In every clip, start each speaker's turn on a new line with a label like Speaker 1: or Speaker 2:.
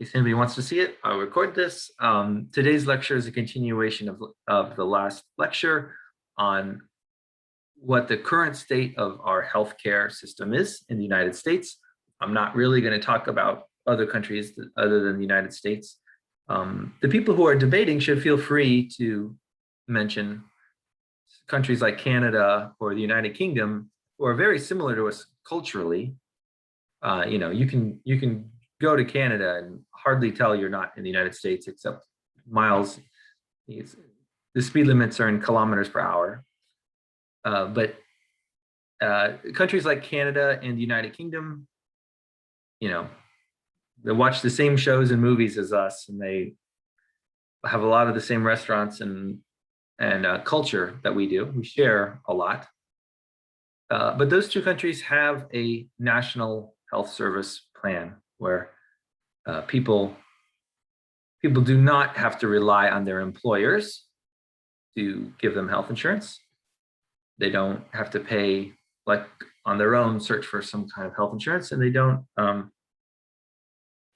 Speaker 1: In case anybody wants to see it, I'll record this. Today's lecture is a continuation of the last lecture on what the current state of our healthcare system is in the United States. I'm not really going to talk about other countries other than the United States. The people who are debating should feel free to mention countries like Canada or the United Kingdom, who are very similar to us culturally. You can go to Canada and hardly tell you're not in the United States, except miles. The speed limits are in kilometers per hour. But countries like Canada and the United Kingdom, they watch the same shows and movies as us, and they have a lot of the same restaurants and culture that we do. We share a lot. But those two countries have a national health service plan where people do not have to rely on their employers to give them health insurance. They don't have to pay, like, on their own, search for some kind of health insurance, and they don't.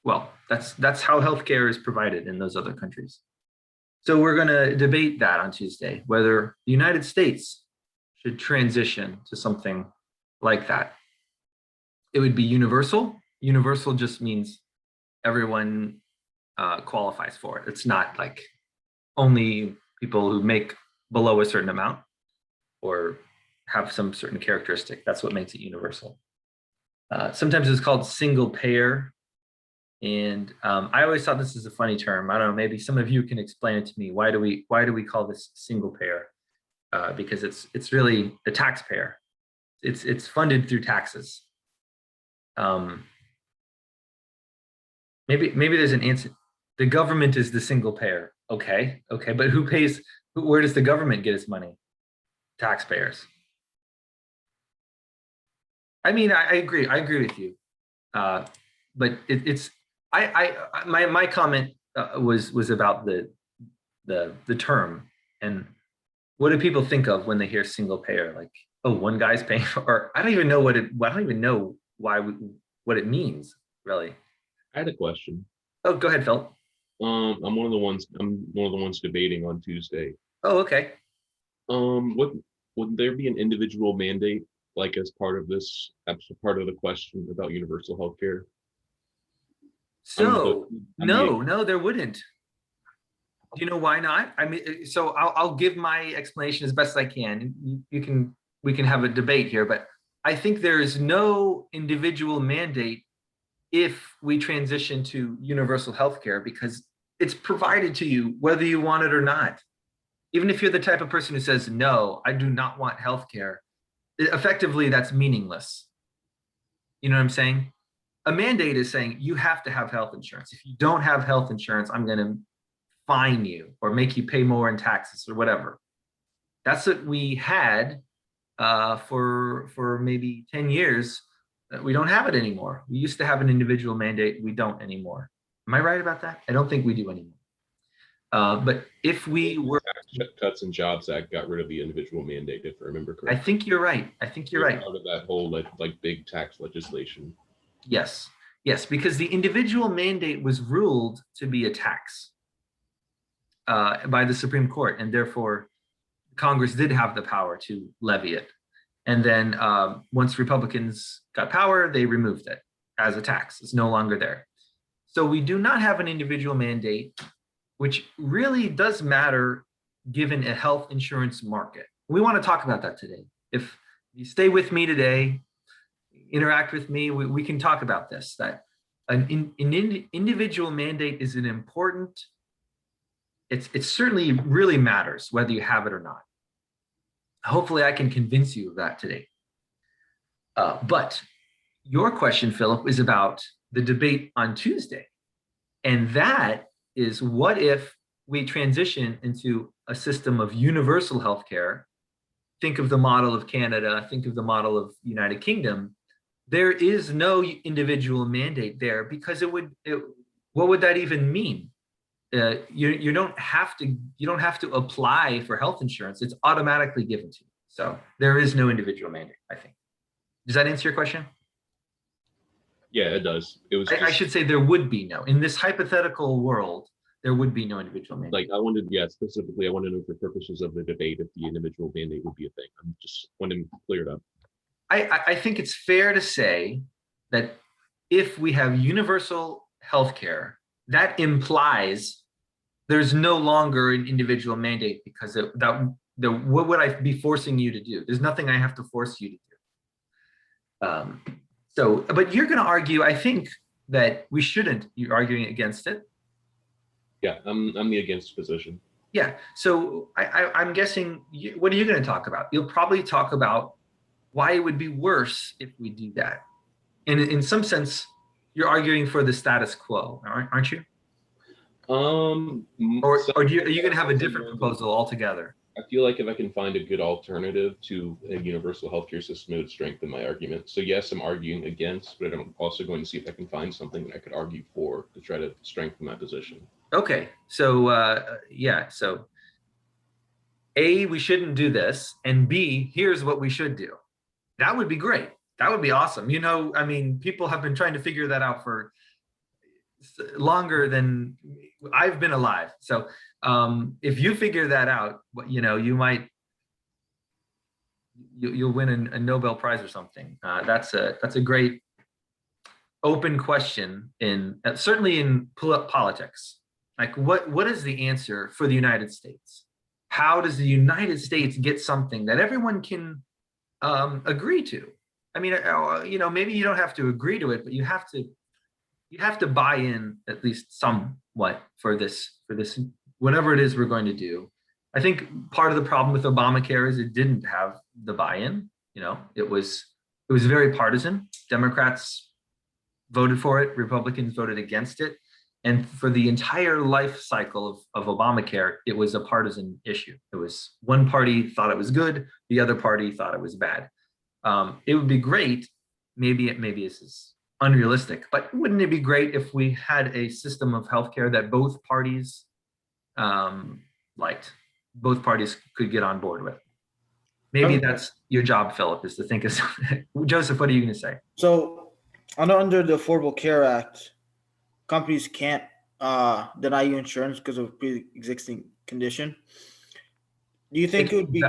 Speaker 1: Well, that's how healthcare is provided in those other countries. So we're going to debate that on Tuesday, whether the United States should transition to something like that. It would be universal. Universal just means everyone qualifies for it. It's not like only people who make below a certain amount or have some certain characteristic. That's what makes it universal. Sometimes it's called single payer. And I always thought this is a funny term. I don't know, maybe some of you can explain it to me. Why do we call this single payer? Because it's really a taxpayer. It's funded through taxes. Maybe there's an answer. The government is the single payer. Okay, but who pays? Where does the government get its money? Taxpayers. I mean, I agree with you, but my comment was about the term, and what do people think of when they hear single payer? Like, oh, one guy's paying for, or I don't even know what it means, really.
Speaker 2: I had a question.
Speaker 1: Oh, go ahead, Phil.
Speaker 2: I'm one of the ones debating on Tuesday.
Speaker 1: Oh, okay.
Speaker 2: Would there be an individual mandate, like as part of the question about universal healthcare?
Speaker 1: So no, there wouldn't. Do you know why not? I mean, so I'll give my explanation as best I can. We can have a debate here, but I think there is no individual mandate if we transition to universal healthcare, because it's provided to you whether you want it or not. Even if you're the type of person who says, no, I do not want healthcare, effectively that's meaningless. You know what I'm saying? A mandate is saying you have to have health insurance. If you don't have health insurance, I'm going to fine you or make you pay more in taxes or whatever. That's what we had for maybe 10 years. We don't have it anymore. We used to have an individual mandate. We don't anymore. Am I right about that? I don't think we do anymore. But if we were
Speaker 2: Cuts and Jobs Act got rid of the individual mandate, if I remember correctly.
Speaker 1: I think you're right.
Speaker 2: Out of that whole like big tax legislation.
Speaker 1: Yes, because the individual mandate was ruled to be a tax by the Supreme Court, and therefore Congress did have the power to levy it. And then once Republicans got power, they removed it as a tax. It's no longer there. So we do not have an individual mandate, which really does matter given a health insurance market. We want to talk about that today. If you stay with me today, interact with me, we can talk about this, that an individual mandate is an important, it certainly really matters whether you have it or not. Hopefully I can convince you of that today. But your question, Philip, is about the debate on Tuesday. And that is, what if we transition into a system of universal healthcare? Think of the model of Canada, think of the model of the United Kingdom. There is no individual mandate there, because what would that even mean? You don't have to apply for health insurance. It's automatically given to you. So there is no individual mandate, I think. Does that answer your question?
Speaker 2: Yeah, it does. It was
Speaker 1: I
Speaker 2: just
Speaker 1: should say there would be no, in this hypothetical world, there would be no individual mandate.
Speaker 2: like I wanted, yeah, specifically, I wanted to know for purposes of the debate if the individual mandate would be a thing. I'm just wanting to clear it up.
Speaker 1: I think it's fair to say that if we have universal healthcare, that implies there's no longer an individual mandate because what would I be forcing you to do? There's nothing I have to force you to do. But you're going to argue, I think, that we shouldn't. You're arguing against it.
Speaker 2: Yeah, I'm the against position.
Speaker 1: Yeah. So I'm guessing, what are you going to talk about? You'll probably talk about why it would be worse if we do that. And in some sense, you're arguing for the status quo, aren't you? Or are you going to have a different proposal altogether?
Speaker 2: I feel like if I can find a good alternative to a universal healthcare system, it would strengthen my argument. So yes, I'm arguing against, but I'm also going to see if I can find something that I could argue for to try to strengthen my position.
Speaker 1: Okay. So yeah. So A, we shouldn't do this, and B, here's what we should do. That would be great. That would be awesome. I mean, people have been trying to figure that out for longer than I've been alive. So if you figure that out, you'll win a Nobel Prize or something. That's a great open question certainly in politics. Like what is the answer for the United States? How does the United States get something that everyone can agree to? I mean, maybe you don't have to agree to it, but you have to buy in at least somewhat for this whatever it is we're going to do. I think part of the problem with Obamacare is it didn't have the buy-in. It was very partisan. Democrats voted for it, Republicans voted against it, and for the entire life cycle of Obamacare, it was a partisan issue. It was one party thought it was good, the other party thought it was bad. It would be great. Maybe this is unrealistic, but wouldn't it be great if we had a system of healthcare that both parties liked, both parties could get on board with? Maybe that's your job, Philip, is to think of something. Joseph, what are you going to say?
Speaker 3: So, under the Affordable Care Act, companies can't deny you insurance because of pre-existing condition. Do you think it would be?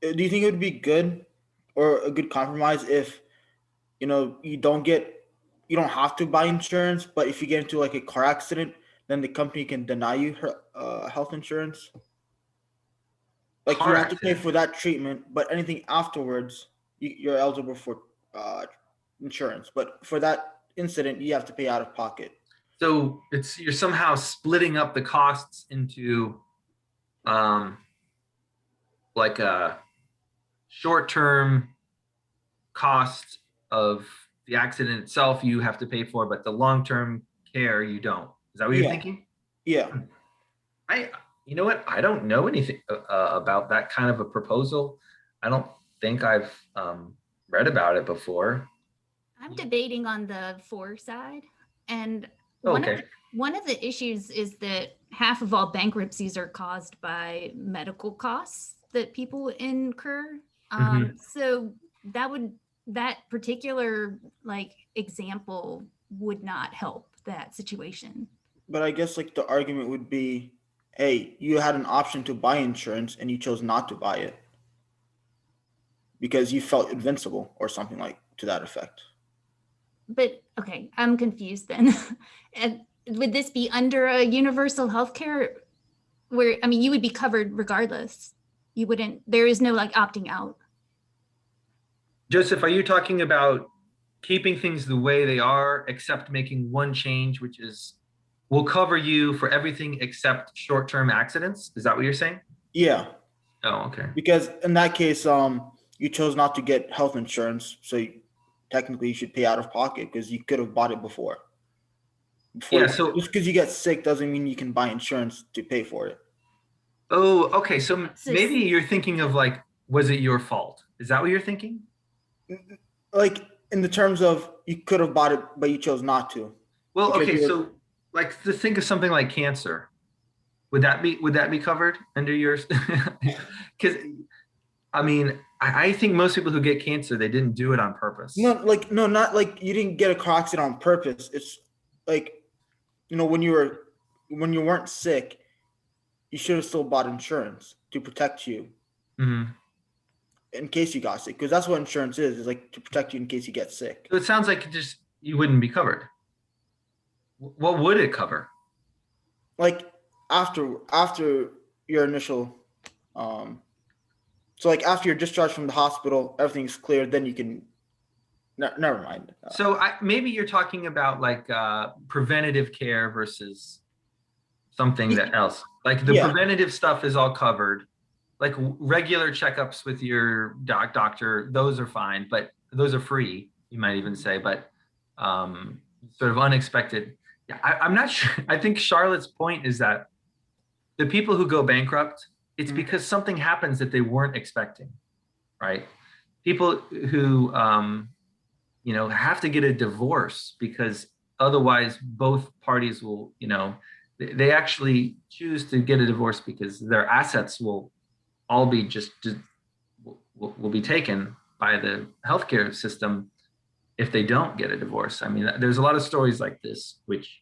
Speaker 3: Do you think it would be good or a good compromise if you don't have to buy insurance, but if you get into like a car accident, then the company can deny you health insurance? Like you have to pay for that treatment, but anything afterwards, you're eligible for insurance. But for that incident, you have to pay out of pocket.
Speaker 1: So you're somehow splitting up the costs into like a short-term cost of the accident itself you have to pay for, but the long-term care you don't. Is that what you're thinking?
Speaker 3: Yeah.
Speaker 1: You know what? I don't know anything about that kind of a proposal. I don't think I've read about it before.
Speaker 4: I'm debating on the for side, and one of the issues is that half of all bankruptcies are caused by medical costs that people incur. So that particular example would not help that situation.
Speaker 3: But I guess the argument would be, hey, you had an option to buy insurance and you chose not to buy it because you felt invincible or something to that effect.
Speaker 4: But okay, I'm confused then. And would this be under a universal healthcare where, you would be covered regardless? You wouldn't, there is no opting out.
Speaker 1: Joseph, are you talking about keeping things the way they are, except making one change, which is we'll cover you for everything except short-term accidents? Is that what you're saying?
Speaker 3: Yeah.
Speaker 1: Oh, okay.
Speaker 3: Because in that case, you chose not to get health insurance, so technically you should pay out of pocket because you could have bought it before. So just because you get sick doesn't mean you can buy insurance to pay for it.
Speaker 1: Oh, okay. So maybe you're thinking of was it your fault? Is that what you're thinking?
Speaker 3: In the terms of you could have bought it, but you chose not to.
Speaker 1: Well, okay. So to think of something like cancer, would that be covered under yours? Because I I think most people who get cancer, they didn't do it on purpose.
Speaker 3: No, like no, not like you didn't get a car accident on purpose. It's like, when you weren't sick, you should have still bought insurance to protect you
Speaker 1: Mhm.
Speaker 3: in case you got sick, because that's what insurance is like, to protect you in case you get sick.
Speaker 1: So it sounds like you wouldn't be covered. What would it cover?
Speaker 3: Like after your initial, so like after you're discharged from the hospital, everything's clear, then you can. Never mind.
Speaker 1: So maybe you're talking about like preventative care versus something else. Like the
Speaker 3: Yeah.
Speaker 1: preventative stuff is all covered. Like regular checkups with your doctor, those are fine, but those are free, you might even say, but sort of unexpected. Yeah, I'm not sure. I think Charlotte's point is that the people who go bankrupt, it's because something happens that they weren't expecting, right? People who, have to get a divorce because otherwise both parties will, they actually choose to get a divorce because their assets will all be will be taken by the healthcare system if they don't get a divorce. I mean, there's a lot of stories like this, which,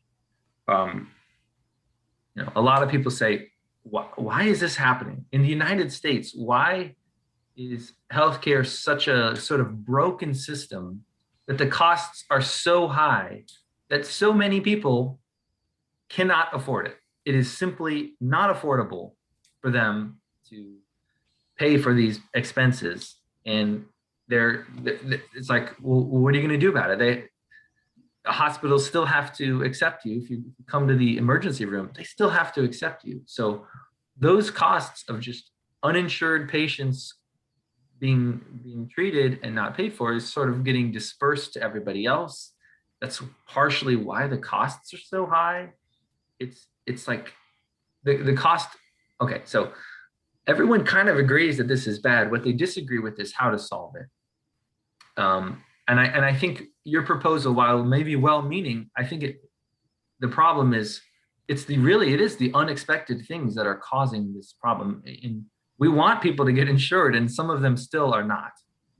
Speaker 1: a lot of people say, why is this happening in the United States? Why is healthcare such a sort of broken system that the costs are so high that so many people cannot afford it? It is simply not affordable for them to pay for these expenses, and it's like, well, what are you going to do about it? Hospitals still have to accept you. If you come to the emergency room, they still have to accept you. So those costs of just uninsured patients being treated and not paid for is sort of getting dispersed to everybody else. That's partially why the costs are so high. It's like the cost. Okay, so everyone kind of agrees that this is bad. What they disagree with is how to solve it. And I think your proposal, while maybe well-meaning, I think the problem is it is the unexpected things that are causing this problem. And we want people to get insured, and some of them still are not.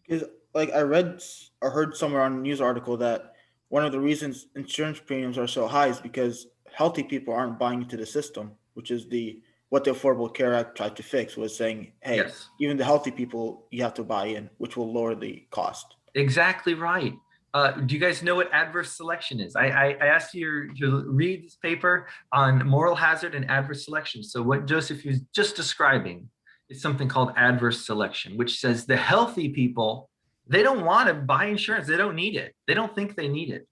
Speaker 3: Because like I read or heard somewhere on a news article that one of the reasons insurance premiums are so high is because healthy people aren't buying into the system, which is what the Affordable Care Act tried to fix, was saying, hey,
Speaker 1: Yes.
Speaker 3: Even the healthy people, you have to buy in, which will lower the cost.
Speaker 1: Exactly right. Do you guys know what adverse selection is? I asked you to read this paper on moral hazard and adverse selection. So what Joseph was just describing is something called adverse selection, which says the healthy people, they don't want to buy insurance. They don't need it. They don't think they need it.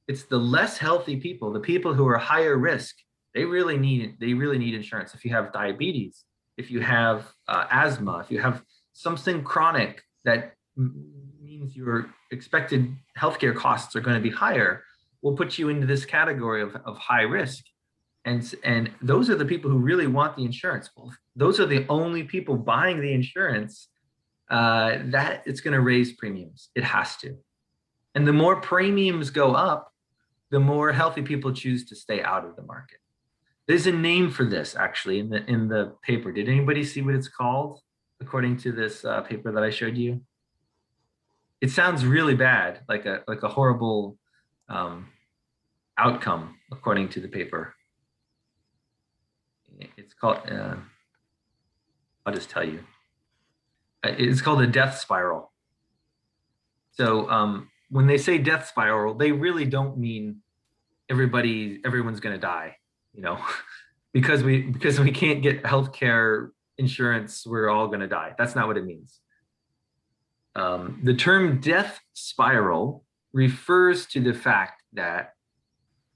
Speaker 1: It's the less healthy people, the people who are higher risk. They really need it. They really need insurance. If you have diabetes, if you have asthma, if you have something chronic that means your expected healthcare costs are going to be higher, will put you into this category of high risk. And those are the people who really want the insurance. Well, those are the only people buying the insurance, that it's going to raise premiums. It has to. And the more premiums go up, the more healthy people choose to stay out of the market. There's a name for this actually in the paper. Did anybody see what it's called according to this paper that I showed you? It sounds really bad, like a horrible outcome according to the paper. It's called, I'll just tell you. It's called a death spiral. So when they say death spiral, they really don't mean everyone's going to die, because we can't get healthcare insurance, we're all going to die. That's not what it means. The term death spiral refers to the fact that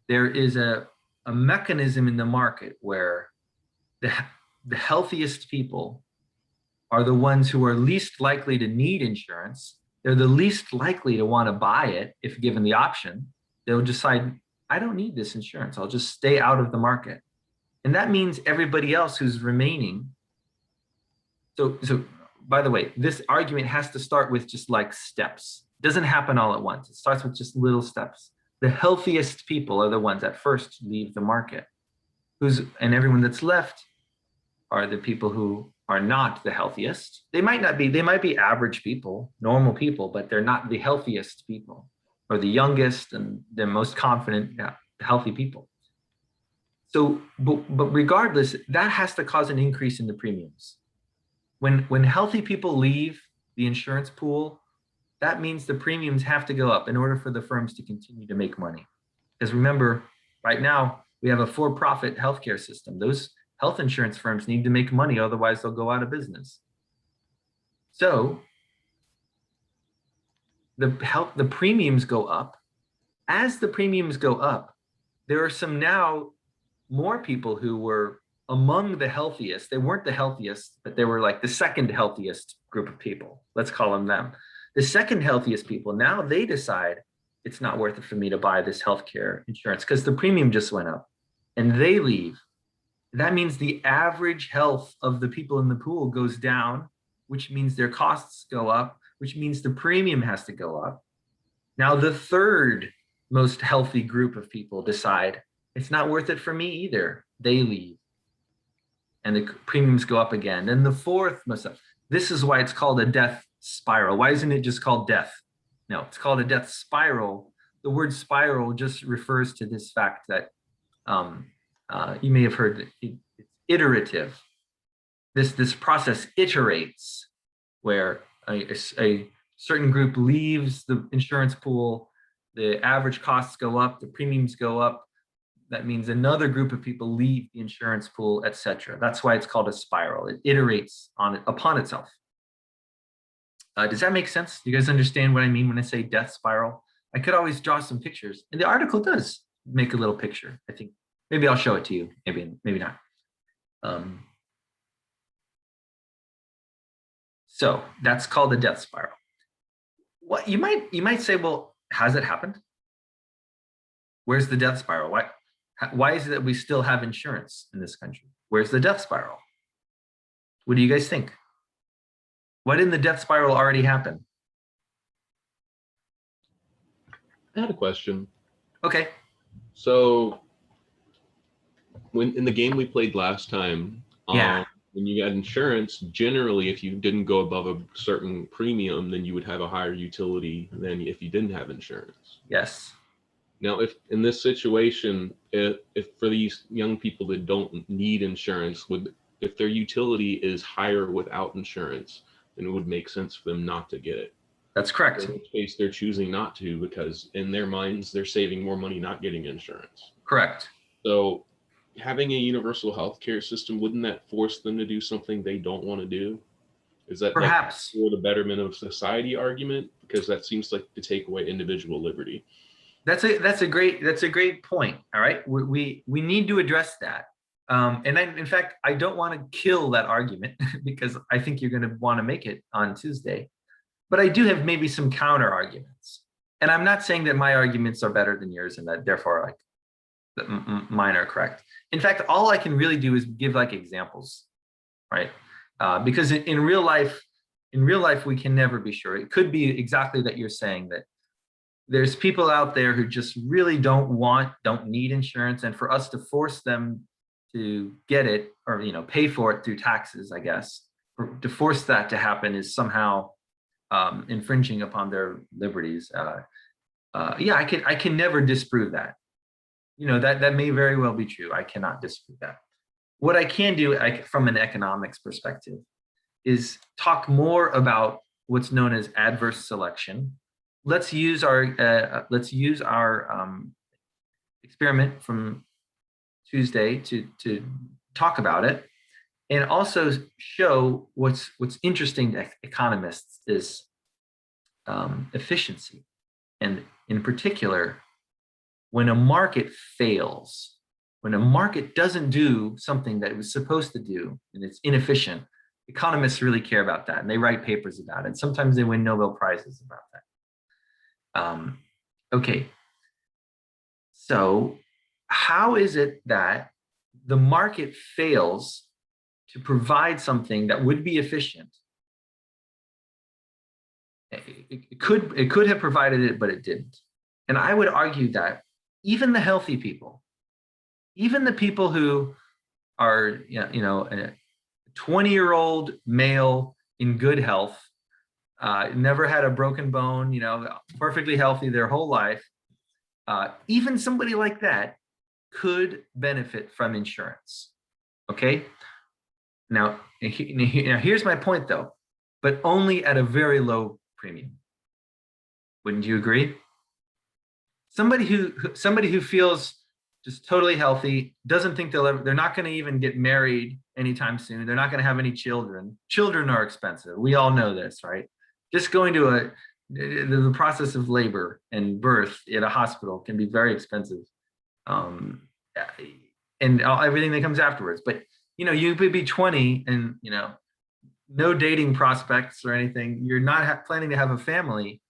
Speaker 1: there is a mechanism in the market where the healthiest people are the ones who are least likely to need insurance. They're the least likely to want to buy it if given the option. They'll decide, I don't need this insurance. I'll just stay out of the market. And that means everybody else who's remaining. So by the way, this argument has to start with just like steps. It doesn't happen all at once. It starts with just little steps. The healthiest people are the ones that first leave the market. And everyone that's left are the people who are not the healthiest. They might be average people, normal people, but they're not the healthiest people, or the youngest and the most confident, healthy people. So, but regardless, that has to cause an increase in the premiums. When healthy people leave the insurance pool, that means the premiums have to go up in order for the firms to continue to make money. Because remember, right now, we have a for-profit healthcare system. Those health insurance firms need to make money, otherwise they'll go out of business. So the premiums go up. As the premiums go up, there are some now more people who were among the healthiest. They weren't the healthiest, but they were like the second healthiest group of people. Let's call them. The second healthiest people, now they decide it's not worth it for me to buy this healthcare insurance because the premium just went up, and they leave. That means the average health of the people in the pool goes down, which means their costs go up, which means the premium has to go up. Now, the third most healthy group of people decide it's not worth it for me either. They leave, and the premiums go up again. Then the fourth most, this is why it's called a death spiral. Why isn't it just called death? No, it's called a death spiral. The word spiral just refers to this fact that you may have heard it's iterative. This process iterates, where a certain group leaves the insurance pool, the average costs go up, the premiums go up. That means another group of people leave the insurance pool, etc. That's why it's called a spiral. It iterates upon itself. Does that make sense? Do you guys understand what I mean when I say death spiral? I could always draw some pictures, and the article does make a little picture. I think maybe I'll show it to you. Maybe not. So that's called a death spiral. What you might say, well, has it happened? Where's the death spiral? Why is it that we still have insurance in this country? Where's the death spiral? What do you guys think? Why didn't the death spiral already happen?
Speaker 2: I had a question.
Speaker 1: Okay.
Speaker 2: So when in the game we played last time,
Speaker 1: Yeah.
Speaker 2: when you got insurance, generally, if you didn't go above a certain premium, then you would have a higher utility than if you didn't have insurance.
Speaker 1: Yes.
Speaker 2: Now, if in this situation, if for these young people that don't need insurance, if their utility is higher without insurance, then it would make sense for them not to get it.
Speaker 1: That's correct.
Speaker 2: In which case, they're choosing not to because in their minds, they're saving more money not getting insurance.
Speaker 1: Correct.
Speaker 2: So having a universal healthcare system, wouldn't that force them to do something they don't want to do? Is that
Speaker 1: perhaps
Speaker 2: like for the betterment of society argument? Because that seems like to take away individual liberty.
Speaker 1: That's a great point. All right, we need to address that. In fact, I don't want to kill that argument because I think you're going to want to make it on Tuesday. But I do have maybe some counter arguments, and I'm not saying that my arguments are better than yours and that therefore mine are correct. In fact, all I can really do is give like examples, right? Because in real life, we can never be sure. It could be exactly that you're saying that there's people out there who just really don't need insurance, and for us to force them to get it or pay for it through taxes, I guess, to force that to happen is somehow infringing upon their liberties. Yeah, I can never disprove that. That may very well be true. I cannot disprove that. What I can do, from an economics perspective, is talk more about what's known as adverse selection. Let's use our experiment from Tuesday to talk about it, and also show what's interesting to economists is efficiency, and in particular, when a market fails, when a market doesn't do something that it was supposed to do and it's inefficient, economists really care about that, and they write papers about it. Sometimes they win Nobel Prizes about that. Okay, so how is it that the market fails to provide something that would be efficient? It could have provided it, but it didn't. And I would argue that even the healthy people, even the people who are 20-year-old male in good health, never had a broken bone, perfectly healthy their whole life. Even somebody like that could benefit from insurance. Okay. Now here's my point though, but only at a very low premium. Wouldn't you agree? Somebody who feels just totally healthy, doesn't think they're not going to even get married anytime soon. They're not going to have any children. Children are expensive. We all know this, right? Just going to the process of labor and birth at a hospital can be very expensive. And everything that comes afterwards. But, you could be 20 and, no dating prospects or anything. You're not planning to have a family.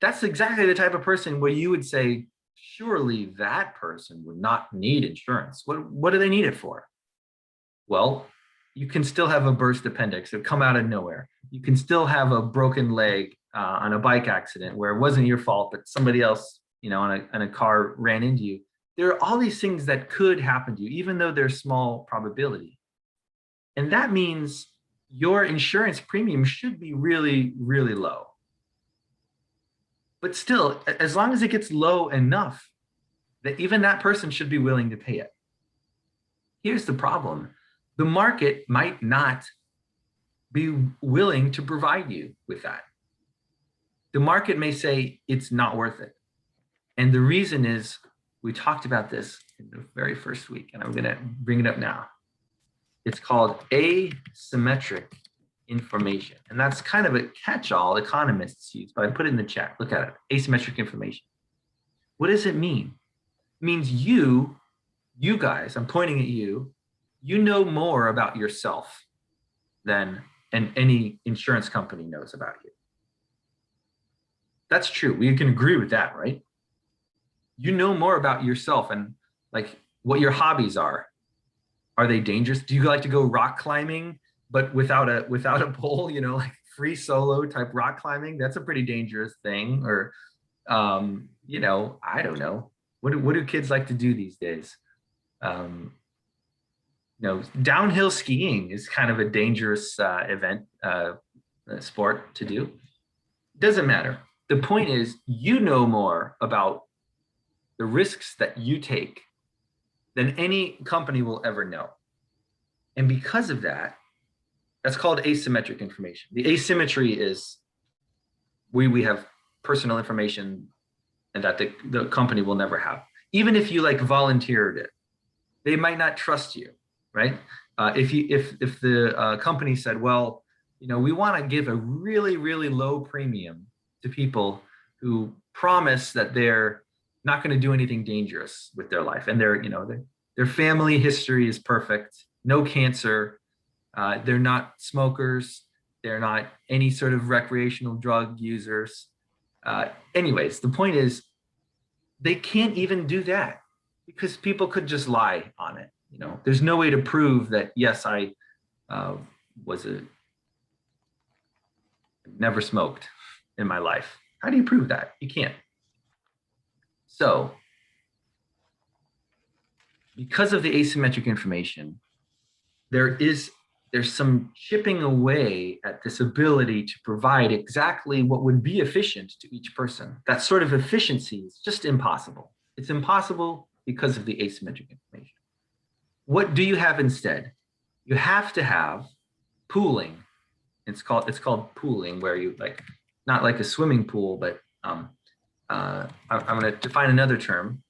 Speaker 1: That's exactly the type of person where you would say, surely that person would not need insurance. What do they need it for? Well, you can still have a burst appendix. It'll come out of nowhere. You can still have a broken leg on a bike accident where it wasn't your fault, but somebody else, on a car ran into you. There are all these things that could happen to you, even though they're small probability. And that means your insurance premium should be really, really low. But still, as long as it gets low enough that even that person should be willing to pay it. Here's the problem. The market might not be willing to provide you with that. The market may say it's not worth it. And the reason is, we talked about this in the very first week, and I'm going to bring it up now. It's called asymmetric information. And that's kind of a catch-all economists use, but I put it in the chat. Look at it, asymmetric information. What does it mean? It means you guys, I'm pointing at you, you know more about yourself than any insurance company knows about you. That's true. We can agree with that, right? You know more about yourself and like what your hobbies are. Are they dangerous? Do you like to go rock climbing, but without a pole, like free solo type rock climbing? That's a pretty dangerous thing. Or, I don't know. What do kids like to do these days? Downhill skiing is kind of a dangerous sport to do. Doesn't matter. The point is, you know more about the risks that you take than any company will ever know. And because of that, that's called asymmetric information. The asymmetry is we have personal information and that the company will never have. Even if you volunteered it, they might not trust you, right? If the company said, well, we want to give a really, really low premium to people who promise that they're not going to do anything dangerous with their life, and their family history is perfect, no cancer, they're not smokers, they're not any sort of recreational drug users. Anyways, the point is, they can't even do that because people could just lie on it. There's no way to prove that, yes, I never smoked in my life. How do you prove that? You can't. So because of the asymmetric information, there's some chipping away at this ability to provide exactly what would be efficient to each person. That sort of efficiency is just impossible. It's impossible because of the asymmetric information. What do you have instead? You have to have pooling. It's called pooling, where you not like a swimming pool, but I'm going to define another term.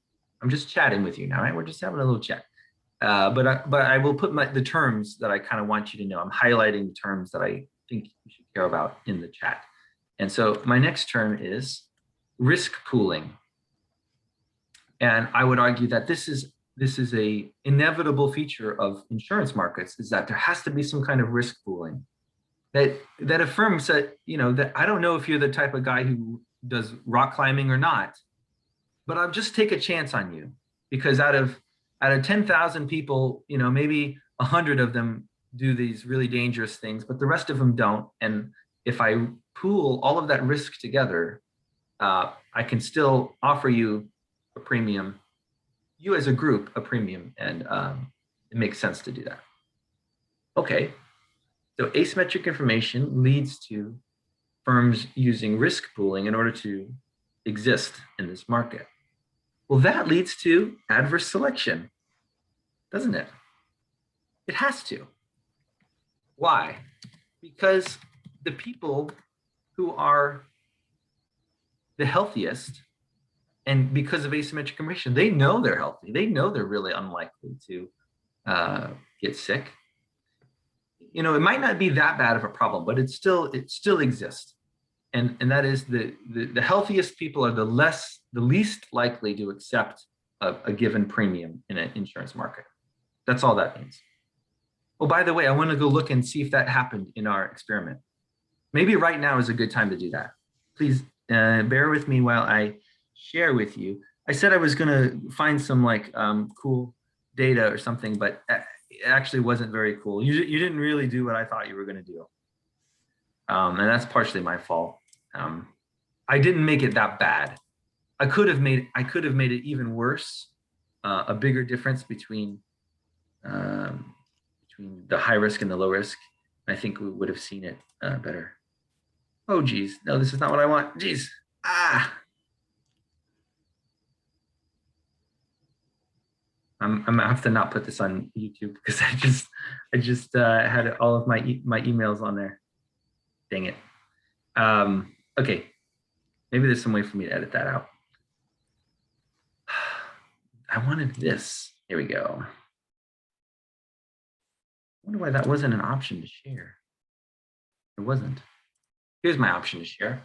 Speaker 1: I'm just chatting with you now, right? We're just having a little chat. But I will put the terms that I kind of want you to know. I'm highlighting the terms that I think you should care about in the chat. And so my next term is risk pooling. And I would argue that this is a inevitable feature of insurance markets, is that there has to be some kind of risk pooling that affirms that, that I don't know if you're the type of guy who does rock climbing or not, but I'll just take a chance on you, because out of 10,000 people, maybe 100 of them do these really dangerous things, but the rest of them don't. And if I pool all of that risk together, I can still offer you a premium, you as a group, a premium, and it makes sense to do that. Okay, So asymmetric information leads to firms using risk pooling in order to exist in this market. Well, that leads to adverse selection, doesn't it? It has to. Why? Because the people who are the healthiest, and because of asymmetric information, they know they're healthy. They know they're really unlikely to get sick. You know, it might not be that bad of a problem, but it still exists. And that is the healthiest people are the least likely to accept a given premium in an insurance market. That's all that means. Oh, by the way, I want to go look and see if that happened in our experiment. Maybe right now is a good time to do that. Please bear with me while I share with you. I said I was going to find some like cool data or something, but it actually wasn't very cool. You didn't really do what I thought you were going to do. And that's partially my fault. I didn't make it that bad. I could have made it even worse. A bigger difference between the high risk and the low risk. I think we would have seen it better. Oh, geez. No, this is not what I want. Geez. I'm gonna have to not put this on YouTube because I just had all of my emails on there. Dang it. Okay. Maybe there's some way for me to edit that out. I wanted this. Here we go. I wonder why that wasn't an option to share. It wasn't. Here's my option to share.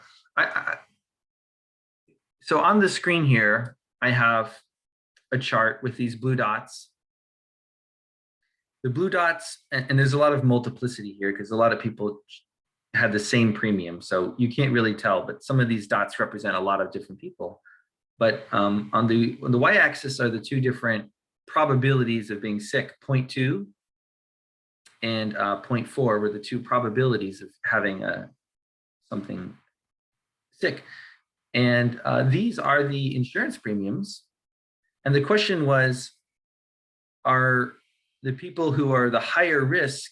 Speaker 1: So on the screen here, I have a chart with these blue dots. The blue dots, and there's a lot of multiplicity here because a lot of people had the same premium. So you can't really tell, but some of these dots represent a lot of different people. But on the y-axis are the two different probabilities of being sick. 0.2 and 0.4 were the two probabilities of having something sick. And these are the insurance premiums. And the question was, are the people who are the higher risk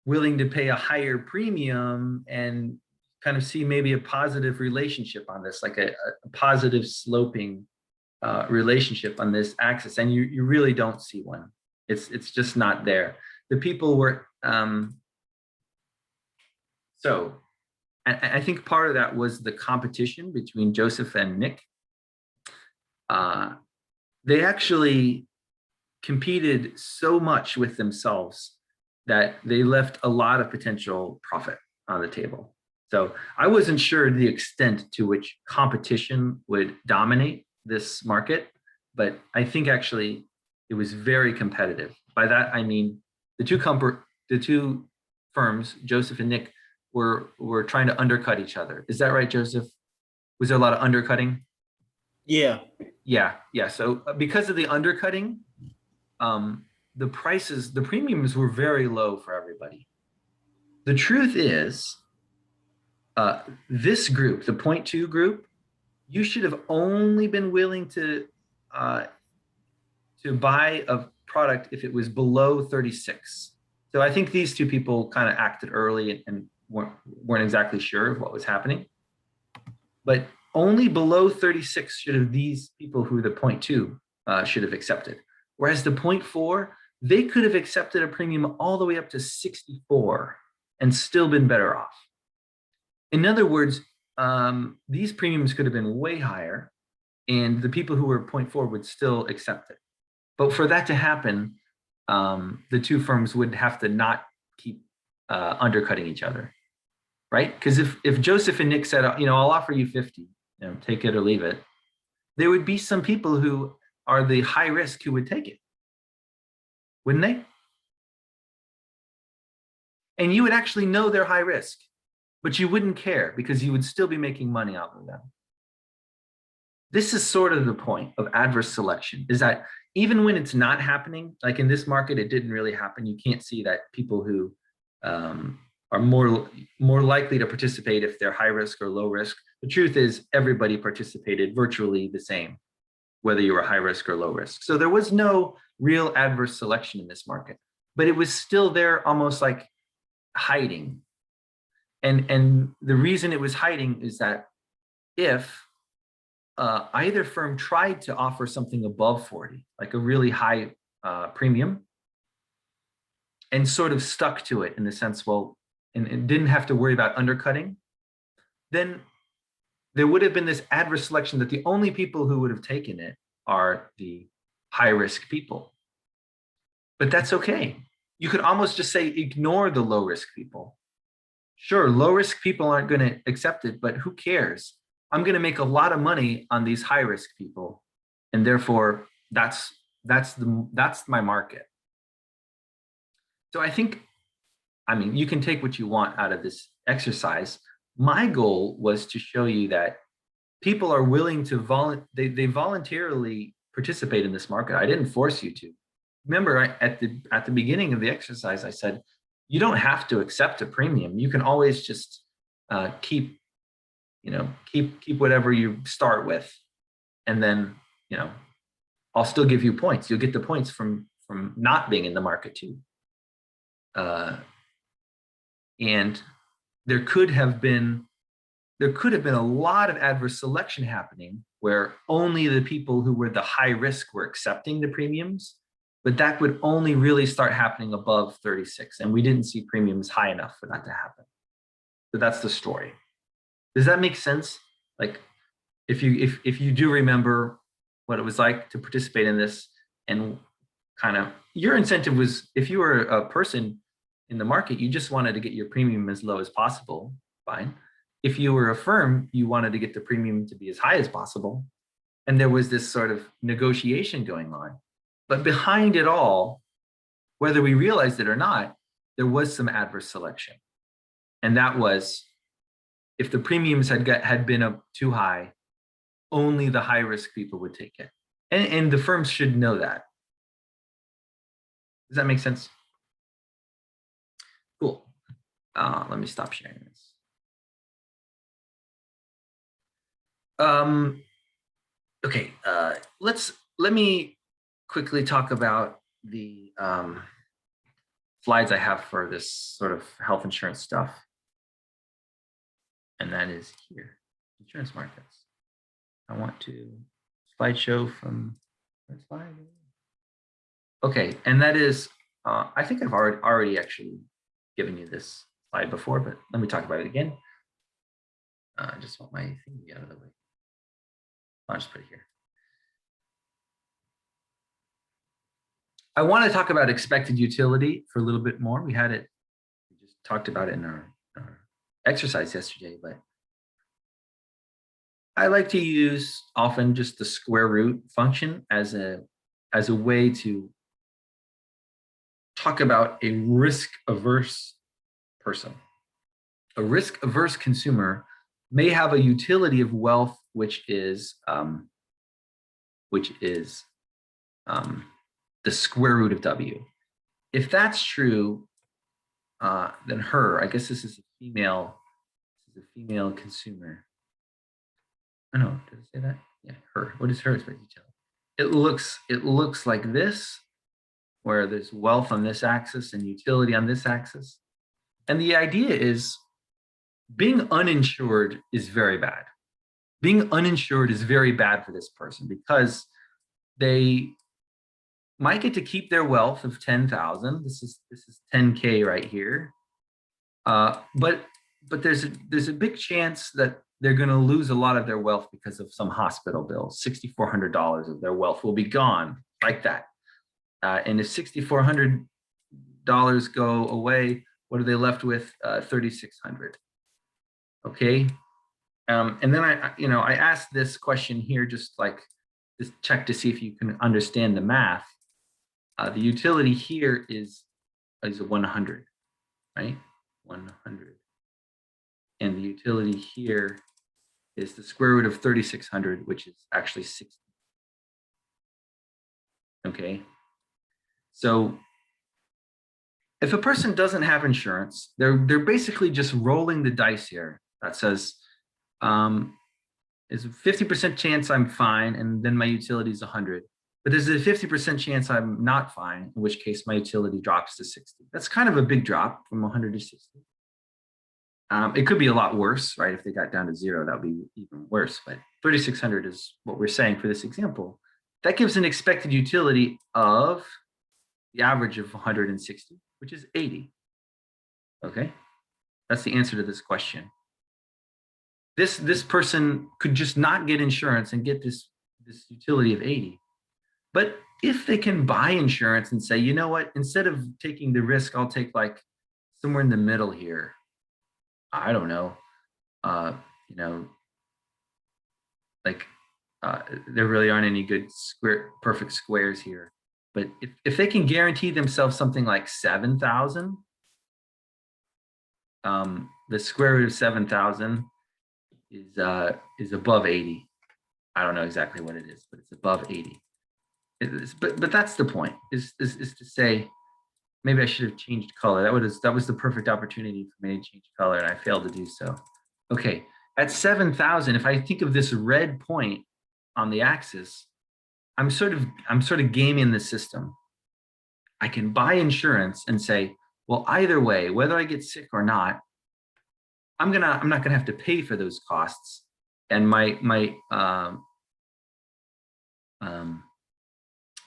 Speaker 1: willing to pay a higher premium and kind of see maybe a positive relationship on this, like a positive sloping relationship on this axis? And you really don't see one. It's just not there. The people were, so I think part of that was the competition between Joseph and Nick. They actually competed so much with themselves that they left a lot of potential profit on the table. So I wasn't sure the extent to which competition would dominate this market, but I think actually it was very competitive. By that, I mean, the two firms, Joseph and Nick, were trying to undercut each other. Is that right, Joseph? Was there a lot of undercutting?
Speaker 3: Yeah.
Speaker 1: Yeah. So because of the undercutting, the premiums were very low for everybody. The truth is, this group, the 0.2 group, you should have only been willing to buy a product if it was below 36. So I think these two people kind of acted early and weren't exactly sure of what was happening. But only below 36 should have these people who the 0.2 should have accepted. Whereas the 0.4, they could have accepted a premium all the way up to 64 and still been better off. In other words, these premiums could have been way higher and the people who were 0.4 would still accept it. But for that to happen, the two firms would have to not keep undercutting each other, right? Because if Joseph and Nick said, I'll offer you 50, take it or leave it, there would be some people who are the high risk who would take it, wouldn't they? And you would actually know they're high risk, but you wouldn't care because you would still be making money off of them. This is sort of the point of adverse selection, is that even when it's not happening, like in this market, it didn't really happen. You can't see that people who are more likely to participate if they're high risk or low risk. The truth is everybody participated virtually the same, whether you were high risk or low risk. So there was no real adverse selection in this market, but it was still there almost like hiding. And the reason it was hiding is that if either firm tried to offer something above 40, like a really high premium, and sort of stuck to it in the sense, well, and didn't have to worry about undercutting, then there would have been this adverse selection that the only people who would have taken it are the high risk people. But that's okay. You could almost just say ignore the low risk people. Sure, low risk people aren't going to accept it, but who cares? I'm going to make a lot of money on these high risk people, and therefore that's my market. So I think, I mean, you can take what you want out of this exercise. My goal was to show you that people are willing to they voluntarily participate in this market. I didn't force you to. Remember, at the beginning of the exercise, I said, you don't have to accept a premium. You can always just keep whatever you start with, and then I'll still give you points. You'll get the points from not being in the market too. And there could have been a lot of adverse selection happening where only the people who were the high risk were accepting the premiums, but that would only really start happening above 36, and we didn't see premiums high enough for that to happen. So that's the story. Does that make sense? Like, if you do remember what it was like to participate in this, and kind of your incentive was, if you were a person in the market, you just wanted to get your premium as low as possible, fine. If you were a firm, you wanted to get the premium to be as high as possible. And there was this sort of negotiation going on. But behind it all, whether we realized it or not, there was some adverse selection. And that was, if the premiums had been up too high, only the high risk people would take it. And the firms should know that. Does that make sense? Cool. Let me stop sharing this. Okay, let me quickly talk about the slides I have for this sort of health insurance stuff. And that is here, insurance markets. I want to slideshow from that slide. Okay, and that is, I think I've already actually given you this slide before, but let me talk about it again. I just want my thing to get out of the way. I'll just put it here. I want to talk about expected utility for a little bit more. We just talked about it in our exercise yesterday, but I like to use often just the square root function as a way to talk about a risk-averse person. A risk-averse consumer may have a utility of wealth which is the square root of W. If that's true, then her, I guess this is a female consumer. Oh no, did it say that? Yeah, her. What is her expected utility? It looks like this, where there's wealth on this axis and utility on this axis. And the idea is being uninsured is very bad. Being uninsured is very bad for this person because they might get to keep their wealth of 10,000. This is 10K right here. But there's a big chance that they're going to lose a lot of their wealth because of some hospital bill. $6,400 of their wealth will be gone like that. And if $6,400 go away, what are they left with? 3,600. Okay. And then I asked this question here, just check to see if you can understand the math. The utility here is a 100, right? 100. And the utility here is the square root of 3,600, which is actually 60. Okay. So if a person doesn't have insurance, they're basically just rolling the dice here. That says, is a 50% chance I'm fine, and then my utility is 100. but there's a 50% chance I'm not fine, in which case my utility drops to 60. That's kind of a big drop from 100 to 60. It could be a lot worse, right? If they got down to 0, that would be even worse. But 3,600 is what we're saying for this example. That gives an expected utility of the average of 160, which is 80. Okay, that's the answer to this question. This person could just not get insurance and get this utility of 80. But if they can buy insurance and say, you know what, instead of taking the risk, I'll take like somewhere in the middle here. I don't know, you know, like there really aren't any good perfect squares here. But if they can guarantee themselves something like 7,000, the square root of 7,000 is above 80. I don't know exactly what it is, but it's above 80. But that's the point, is to say, maybe I should have changed color. That was the perfect opportunity for me to change color, and I failed to do so. Okay, at 7,000, if I think of this red point on the axis, I'm sort of gaming the system. I can buy insurance and say, well, either way, whether I get sick or not, I'm not gonna have to pay for those costs, and my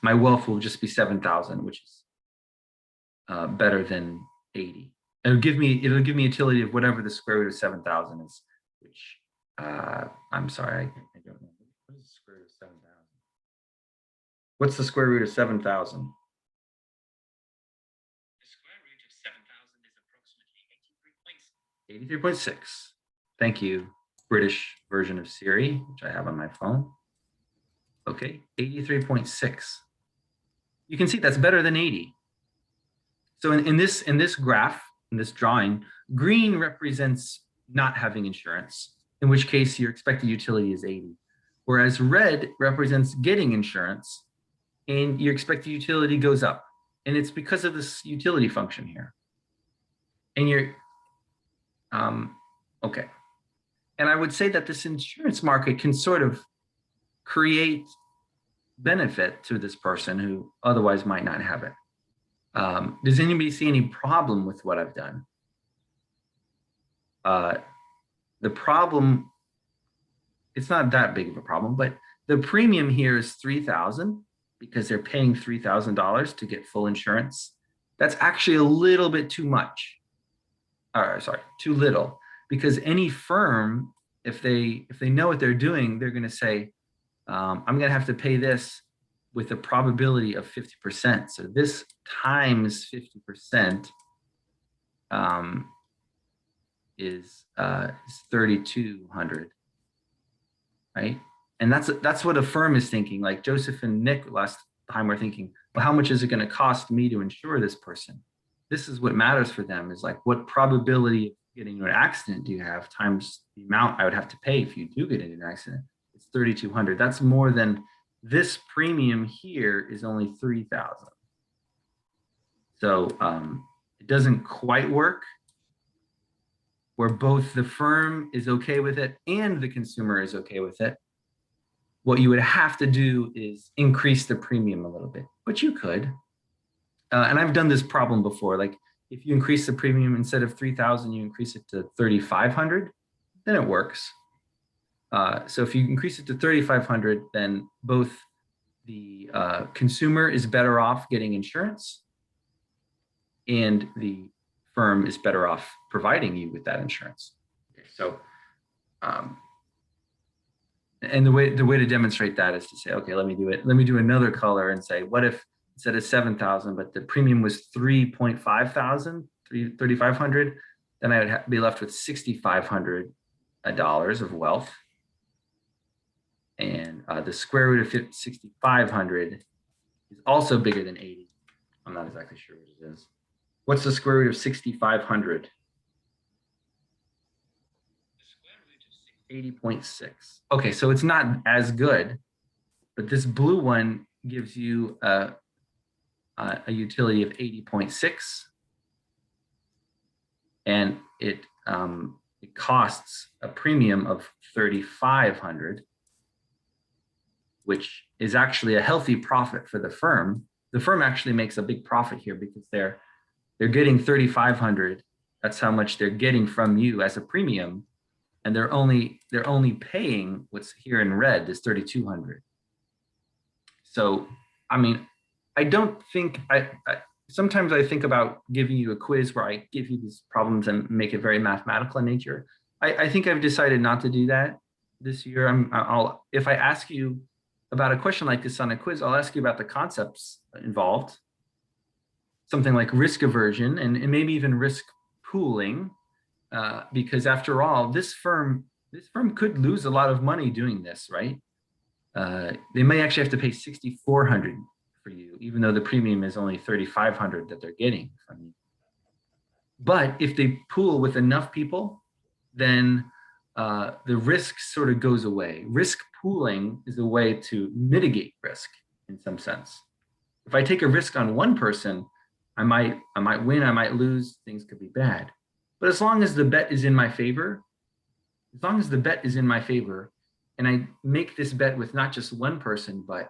Speaker 1: wealth will just be 7,000, which is better than 80. It'll give me utility of whatever the square root of 7,000 is, which I'm sorry, I don't know. What is the square root of 7,000? What's the square root of 7,000? The square root of 7,000 is approximately 83.6. Thank you, British version of Siri, which I have on my phone. Okay, 83.6. You can see that's better than 80. So in this graph, in this drawing, green represents not having insurance, in which case your expected utility is 80. Whereas red represents getting insurance, and your expected utility goes up. And it's because of this utility function here. And you're, okay. And I would say that this insurance market can sort of create benefit to this person who otherwise might not have it. Does anybody see any problem with what I've done? The problem, it's not that big of a problem, but the premium here is 3,000 because they're paying $3,000 to get full insurance. That's actually a little bit too much. Sorry, too little, because any firm, if they know what they're doing, they're going to say, I'm going to have to pay this with a probability of 50%. So this times 50% is 3,200, right? And that's what a firm is thinking. Like Joseph and Nick last time were thinking, well, how much is it going to cost me to insure this person? This is what matters for them, is like, what probability of getting into an accident do you have times the amount I would have to pay if you do get into an accident. It's 3,200. That's more than this premium here is only 3,000. So it doesn't quite work where both the firm is okay with it and the consumer is okay with it. What you would have to do is increase the premium a little bit, but you could. And I've done this problem before. Like if you increase the premium, instead of 3,000, you increase it to 3,500, then it works. So if you increase it to 3,500, then both the consumer is better off getting insurance and the firm is better off providing you with that insurance. Okay, so, and the way to demonstrate that is to say, okay, let me do it. Let me do another color and say, what if instead of 7,000, but the premium was 3,500, then I would be left with $6,500 of wealth. And the square root of 6,500 is also bigger than 80. I'm not exactly sure what it is. What's the square root of 6,500? 80.6. Okay, so it's not as good, but this blue one gives you a utility of 80.6, and it costs a premium of 3,500, which is actually a healthy profit for the firm actually makes a big profit here because they're getting 3,500. That's how much they're getting from you as a premium, and they're only paying what's here in red, this 3,200. So, I mean, I don't think sometimes I think about giving you a quiz where I give you these problems and make it very mathematical in nature. I think I've decided not to do that this year. If I ask you about a question like this on a quiz, I'll ask you about the concepts involved, something like risk aversion and maybe even risk pooling, because after all, this firm could lose a lot of money doing this, right? They may actually have to pay 6,400 for you, even though the premium is only 3,500 that they're getting from you. But if they pool with enough people, then the risk sort of goes away. Risk pooling is a way to mitigate risk in some sense. If I take a risk on one person, I might win, I might lose, things could be bad. But as long as the bet is in my favor, and I make this bet with not just one person, but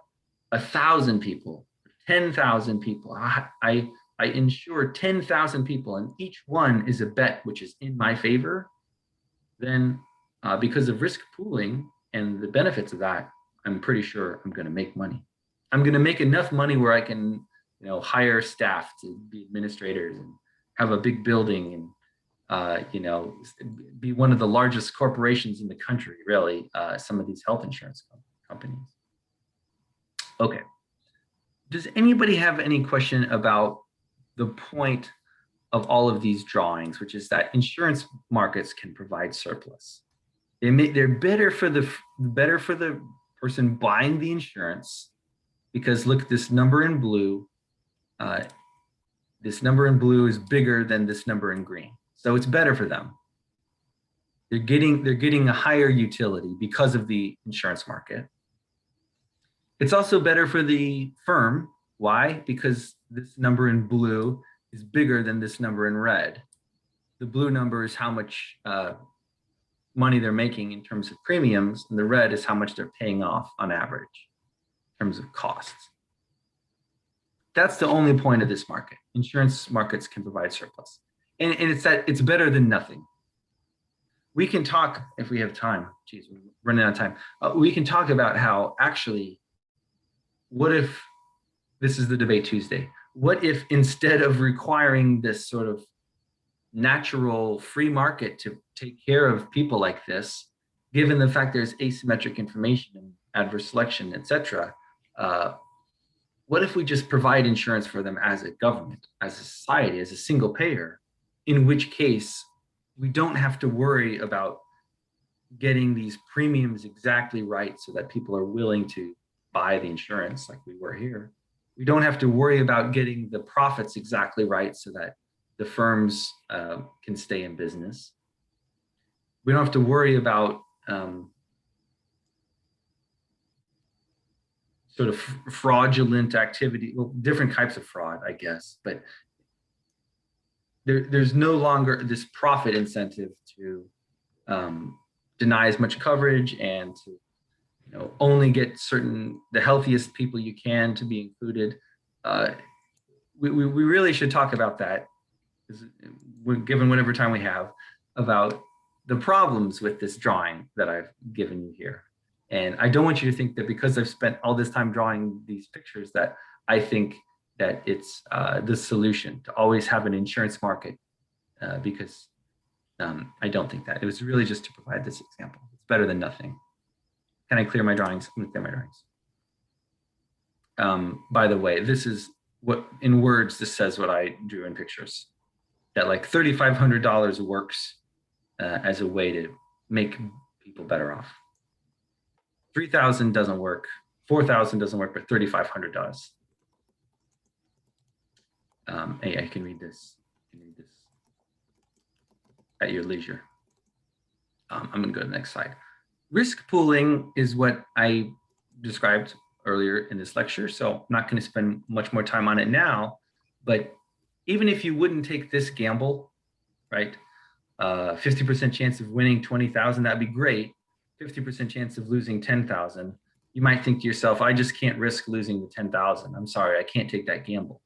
Speaker 1: 1,000 people, 10,000 people, I insure 10,000 people, and each one is a bet which is in my favor, then because of risk pooling and the benefits of that, I'm pretty sure I'm going to make money. I'm going to make enough money where I can, hire staff to be administrators and have a big building and, be one of the largest corporations in the country, really, some of these health insurance companies. Okay. Does anybody have any question about the point of all of these drawings, which is that insurance markets can provide surplus? They're better for the person buying the insurance, because look, this number in blue, is bigger than this number in green. So it's better for them. They're getting a higher utility because of the insurance market. It's also better for the firm. Why? Because this number in blue is bigger than this number in red. The blue number is how much money they're making in terms of premiums, and the red is how much they're paying off on average in terms of costs. That's the only point of this market. Insurance markets can provide surplus. And it's that it's better than nothing. We can talk, if we have time, geez, we're running out of time. We can talk about how actually, what if, this is the debate Tuesday, what if instead of requiring this sort of natural free market to take care of people like this, given the fact there's asymmetric information and adverse selection, et cetera, what if we just provide insurance for them as a government, as a society, as a single payer, in which case we don't have to worry about getting these premiums exactly right so that people are willing to buy the insurance like we were here. We don't have to worry about getting the profits exactly right so that the firms can stay in business. We don't have to worry about sort of fraudulent activity, well, different types of fraud, I guess, but there's no longer this profit incentive to deny as much coverage and to only get the healthiest people you can to be included. We really should talk about that, given whatever time we have, about the problems with this drawing that I've given you here. And I don't want you to think that because I've spent all this time drawing these pictures that I think that it's the solution to always have an insurance market, because I don't think that. It was really just to provide this example. It's better than nothing. Can I clear my drawings? I'm gonna clear my drawings. By the way, this is what, in words, this says what I drew in pictures. That like $3,500 works as a way to make people better off. 3,000 doesn't work, 4,000 doesn't work, but 3,500 does. Hey, I can read this. At your leisure. I'm going to go to the next slide. Risk pooling is what I described earlier in this lecture, so I'm not going to spend much more time on it now. But even if you wouldn't take this gamble, right? 50% chance of winning 20,000, that'd be great. 50% chance of losing 10,000. you might think to yourself, I just can't risk losing the 10,000. I'm sorry, I can't take that gamble.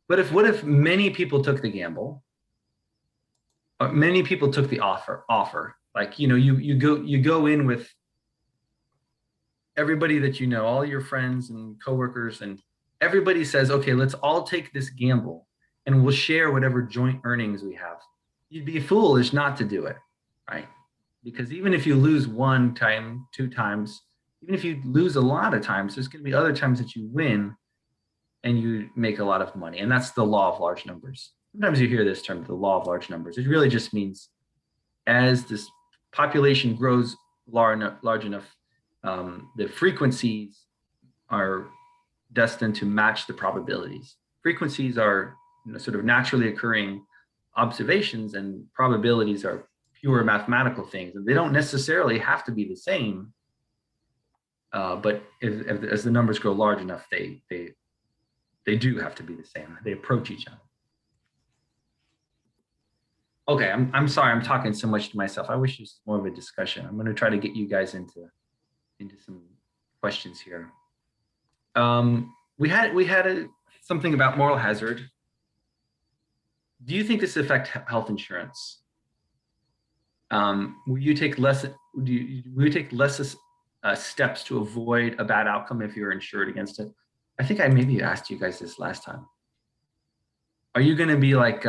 Speaker 1: But what if many people took the gamble? Many people took the offer. Like, you go in with everybody that you know, all your friends and coworkers, and everybody says, okay, let's all take this gamble and we'll share whatever joint earnings we have. You'd be foolish not to do it, right? Because even if you lose one time, two times, even if you lose a lot of times, there's going to be other times that you win and you make a lot of money. And that's the law of large numbers. Sometimes you hear this term, the law of large numbers. It really just means as this population grows large enough, the frequencies are destined to match the probabilities. Frequencies are sort of naturally occurring observations, and probabilities are pure mathematical things, and they don't necessarily have to be the same. But as the numbers grow large enough, they do have to be the same. They approach each other. Okay, I'm sorry, I'm talking so much to myself. I wish it was more of a discussion. I'm going to try to get you guys into some questions here. We had something about moral hazard. Do you think this affects health insurance? Will you take less steps to avoid a bad outcome if you're insured against it? I think I maybe asked you guys this last time. Are you going to be like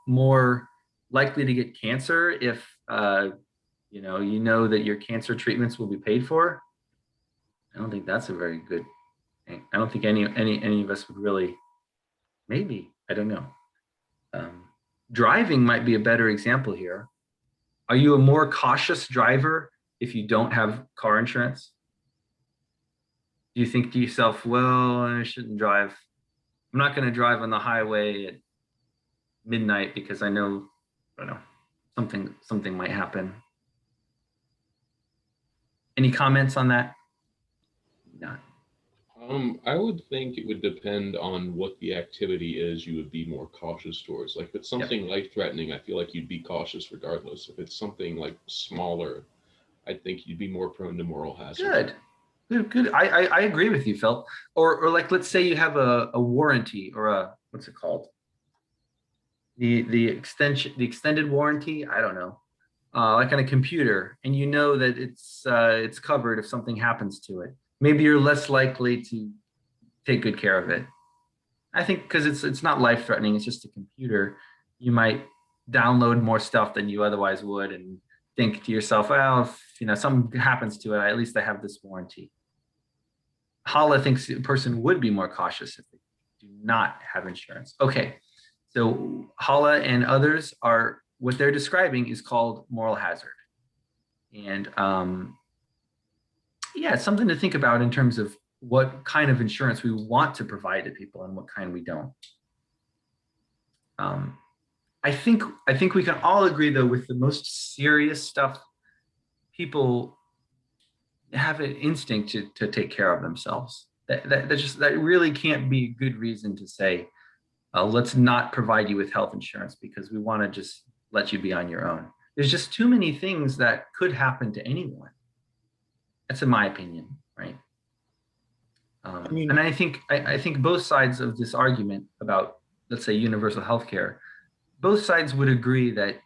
Speaker 1: more likely to get cancer if you know that your cancer treatments will be paid for? I don't think that's a very good thing. I don't think any of us would really. Maybe, I don't know. Driving might be a better example here. Are you a more cautious driver if you don't have car insurance? Do you think to yourself, well, I shouldn't drive. I'm not going to drive on the highway at midnight because I don't know, something might happen. Any comments on that? Not.
Speaker 2: I would think it would depend on what the activity is you would be more cautious towards. Like if it's something life-threatening, I feel like you'd be cautious regardless. If it's something like smaller, I think you'd be more prone to moral hazard.
Speaker 1: Good. I agree with you, Phil. Or like, let's say you have a warranty or a, what's it called? The extended warranty, I don't know. Like on a computer, and you know that it's covered if something happens to it. Maybe you're less likely to take good care of it. I think because it's not life-threatening, it's just a computer. You might download more stuff than you otherwise would, and think to yourself, well, if something happens to it, at least I have this warranty. Hala thinks a person would be more cautious if they do not have insurance. Okay, so Hala and others are, what they're describing is called moral hazard. And yeah, it's something to think about in terms of what kind of insurance we want to provide to people and what kind we don't. I think we can all agree, though, with the most serious stuff, people have an instinct to take care of themselves. That really can't be a good reason to say, let's not provide you with health insurance because we want to just let you be on your own. There's just too many things that could happen to anyone. That's in my opinion, right? And I think both sides of this argument about, let's say, universal healthcare, both sides would agree that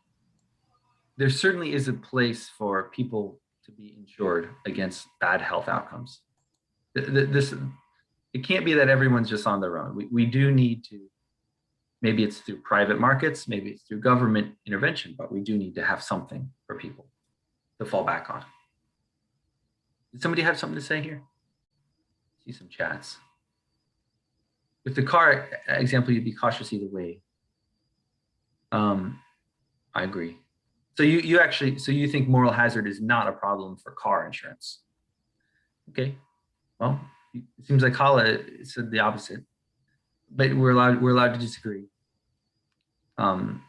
Speaker 1: there certainly is a place for people to be insured against bad health outcomes. It can't be that everyone's just on their own. We do need to, maybe it's through private markets, maybe it's through government intervention, but we do need to have something for people to fall back on. Did somebody have something to say here? See some chats. With the car example, you'd be cautious either way. I agree. So you think moral hazard is not a problem for car insurance? Okay. Well, it seems like Hala said the opposite, but we're allowed to disagree. And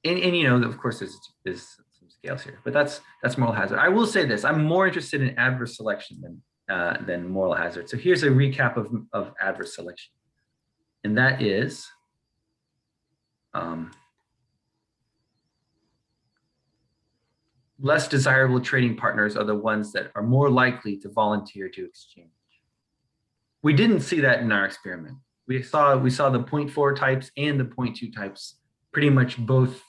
Speaker 1: of course there's some scales here, but that's moral hazard. I will say this: I'm more interested in adverse selection than moral hazard. So here's a recap of adverse selection, and that is less desirable trading partners are the ones that are more likely to volunteer to exchange. We didn't see that in our experiment. We saw the 0.4 types and the 0.2 types pretty much both.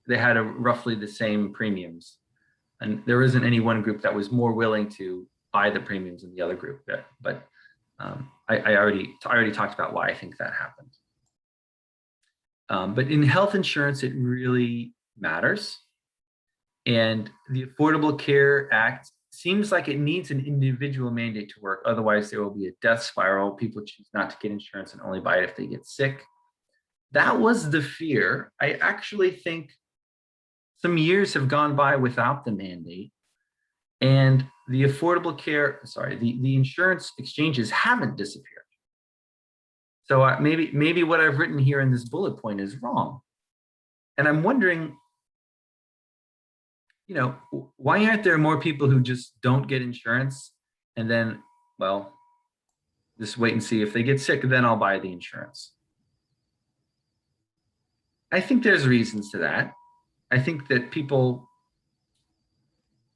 Speaker 1: They had roughly the same premiums, and there isn't any one group that was more willing to buy the premiums than the other group. But I already talked about why I think that happened. But in health insurance, it really matters. And the Affordable Care Act seems like it needs an individual mandate to work. Otherwise, there will be a death spiral. People choose not to get insurance and only buy it if they get sick. That was the fear. I actually think some years have gone by without the mandate. And the the insurance exchanges haven't disappeared. So maybe what I've written here in this bullet point is wrong. And I'm wondering, why aren't there more people who just don't get insurance and then, well, just wait and see if they get sick, then I'll buy the insurance. I think there's reasons to that. I think that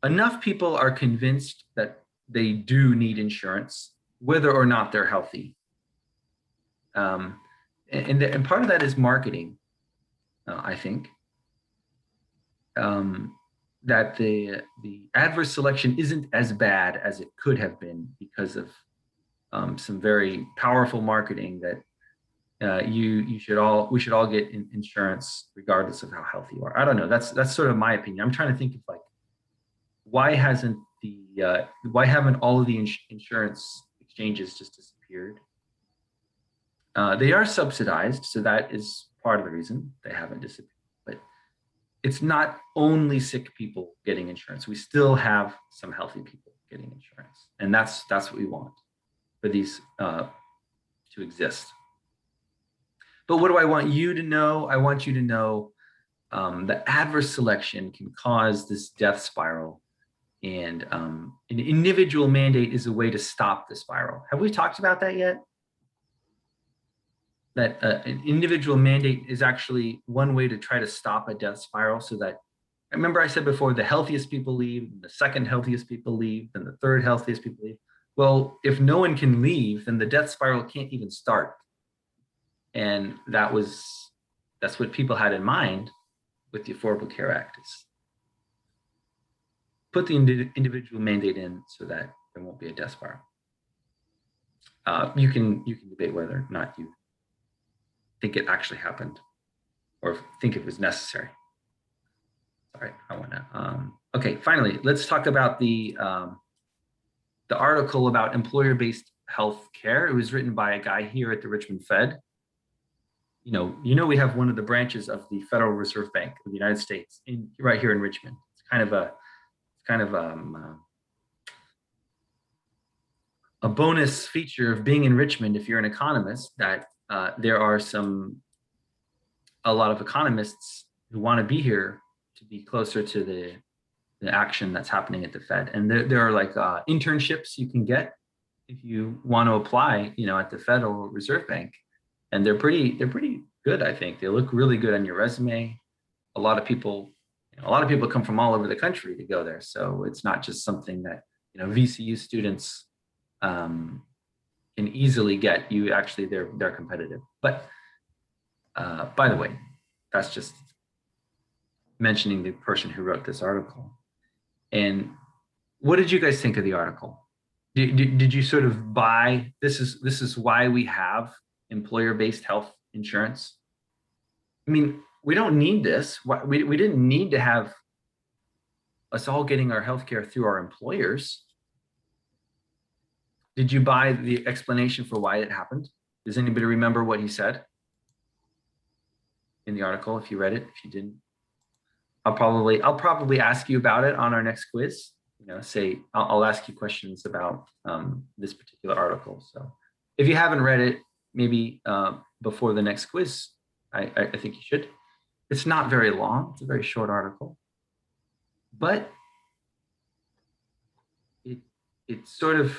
Speaker 1: enough people are convinced that they do need insurance, whether or not they're healthy. And part of that is marketing, I think. That the adverse selection isn't as bad as it could have been because of some very powerful marketing that we should all get insurance regardless of how healthy you are. I don't know. That's sort of my opinion. I'm trying to think of like, why haven't all of the insurance exchanges just disappeared? They are subsidized, so that is part of the reason they haven't disappeared. But it's not only sick people getting insurance. We still have some healthy people getting insurance, and that's what we want for these to exist. But what do I want you to know? I want you to know that adverse selection can cause this death spiral, and an individual mandate is a way to stop the spiral. Have we talked about that yet? That an individual mandate is actually one way to try to stop a death spiral, so that, remember I said before, the healthiest people leave, the second healthiest people leave, and the third healthiest people leave. Well, if no one can leave, then the death spiral can't even start. And that's what people had in mind with the Affordable Care Act, is put the individual mandate in so that there won't be a death spiral. You can debate whether or not you think it actually happened or think it was necessary. Sorry, I want to. Okay, finally, let's talk about the article about employer-based health care. It was written by a guy here at the Richmond Fed. You know, we have one of the branches of the Federal Reserve Bank of the United States right here in Richmond. It's kind of a bonus feature of being in Richmond if you're an economist, that there are a lot of economists who want to be here to be closer to the action that's happening at the Fed. And there are like internships you can get if you want to apply, at the Federal Reserve Bank. And they're pretty good, I think. They look really good on your resume. A lot of people come from all over the country to go there. So it's not just something that, VCU students can easily get. You actually, they're competitive. But by the way, that's just mentioning the person who wrote this article. And what did you guys think of the article? Did you sort of buy this is why we have employer-based health insurance? I mean, we don't need this. We didn't need to have us all getting our healthcare through our employers. Did you buy the explanation for why it happened? Does anybody remember what he said in the article? If you read it, if you didn't, I'll probably ask you about it on our next quiz. I'll ask you questions about this particular article. So if you haven't read it, maybe before the next quiz, I think you should. It's not very long. It's a very short article, but it sort of,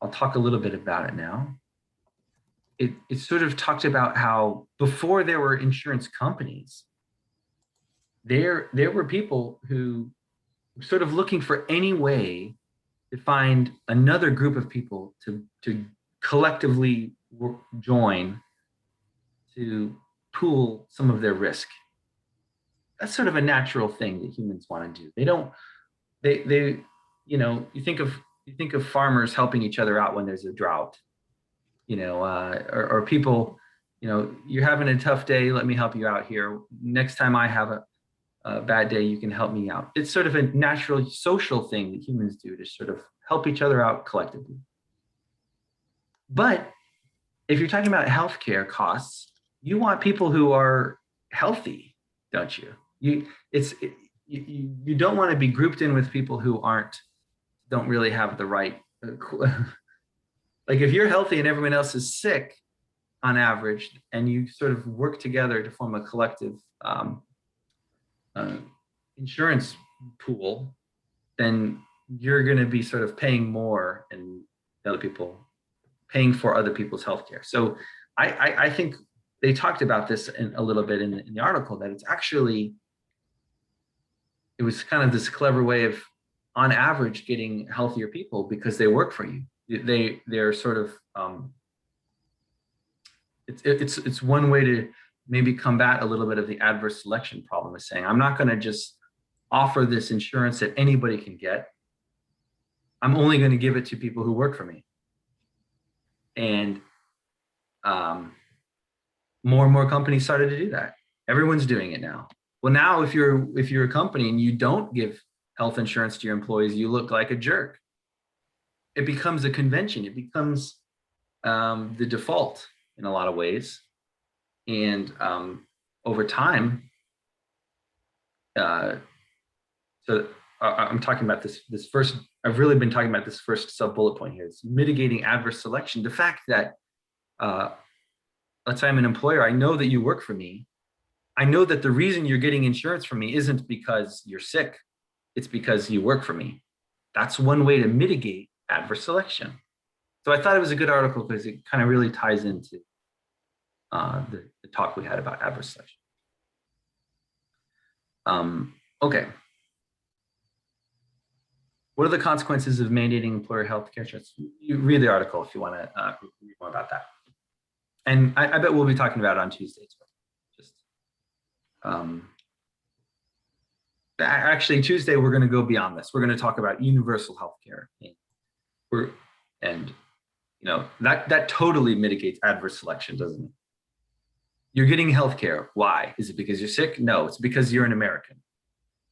Speaker 1: I'll talk a little bit about it now. It sort of talked about how before there were insurance companies, there were people who were sort of looking for any way to find another group of people to collectively join to pool some of their risk. That's sort of a natural thing that humans want to do. They don't, they, you know, you think of farmers helping each other out when there's a drought, you know, or people, you know, you're having a tough day, let me help you out here. Next time I have a bad day, you can help me out. It's sort of a natural social thing that humans do to sort of help each other out collectively. But if you're talking about healthcare costs, you want people who are healthy, don't you? You don't want to be grouped in with people who don't really have the right. Like if you're healthy and everyone else is sick, on average, and you sort of work together to form a collective insurance pool, then you're going to be sort of paying more and other people paying for other people's healthcare. So I think they talked about this a little bit in the article, that it's actually, it was kind of this clever way of, on average, getting healthier people because they work for you. They're sort of, it's one way to maybe combat a little bit of the adverse selection problem, is saying, I'm not going to just offer this insurance that anybody can get. I'm only going to give it to people who work for me. And more and more companies started to do that. Everyone's doing it now. Well, now if you're a company and you don't give health insurance to your employees, you look like a jerk. It becomes a convention. It becomes the default in a lot of ways. And over time, so I'm talking about this first, I've really been talking about this first sub bullet point here. It's mitigating adverse selection. The fact that, let's say I'm an employer, I know that you work for me. I know that the reason you're getting insurance from me isn't because you're sick. It's because you work for me. That's one way to mitigate adverse selection. So I thought it was a good article because it kind of really ties into the talk we had about adverse selection. Okay. What are the consequences of mandating employer health care insurance? You read the article if you want to read more about that. And I bet we'll be talking about it on Tuesday. Just actually, Tuesday we're going to go beyond this. We're going to talk about universal health care. And you know, that totally mitigates adverse selection, doesn't it? You're getting health care. Why? Is it because you're sick? No, it's because you're an American.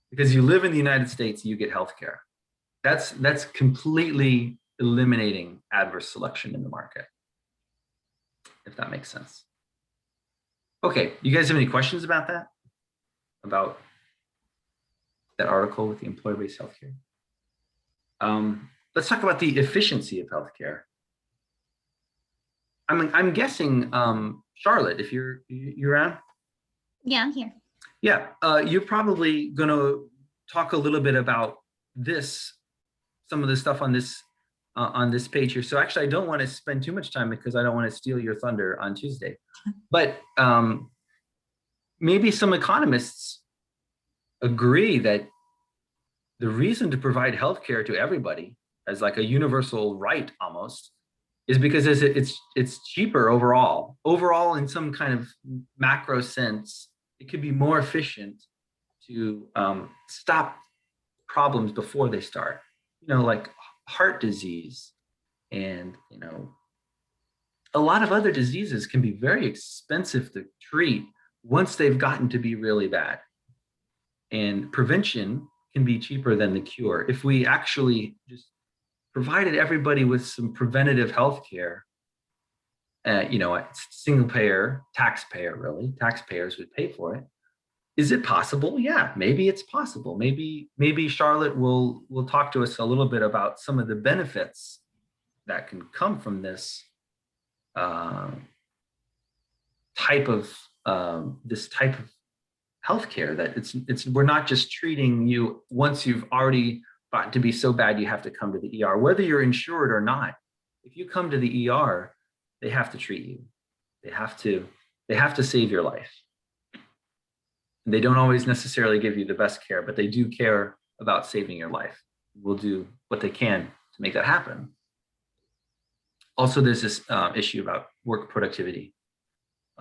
Speaker 1: Because you live in the United States, you get health care. That's completely eliminating adverse selection in the market, if that makes sense. Okay, you guys have any questions about that? About that article with the employer-based healthcare? Let's talk about the efficiency of healthcare. I'm guessing, Charlotte, if you're around?
Speaker 4: Yeah, I'm here.
Speaker 1: Yeah, you're probably going to talk a little bit about this, some of the stuff on this page here. So actually, I don't want to spend too much time because I don't want to steal your thunder on Tuesday. But maybe some economists agree that the reason to provide healthcare to everybody as like a universal right almost is because it's cheaper overall. Overall, in some kind of macro sense, it could be more efficient to stop problems before they start. You know, like heart disease and, you know, a lot of other diseases can be very expensive to treat once they've gotten to be really bad. And prevention can be cheaper than the cure. If we actually just provided everybody with some preventative health care, you know, single payer, taxpayer, really, taxpayers would pay for it. Is it possible? Yeah, maybe it's possible. Maybe Charlotte will talk to us a little bit about some of the benefits that can come from this type of healthcare. That we're not just treating you once you've already gotten to be so bad you have to come to the ER, whether you're insured or not. If you come to the ER, they have to treat you. They have to save your life. And they don't always necessarily give you the best care, but they do care about saving your life. Will do what they can to make that happen. Also, there's this issue about work productivity.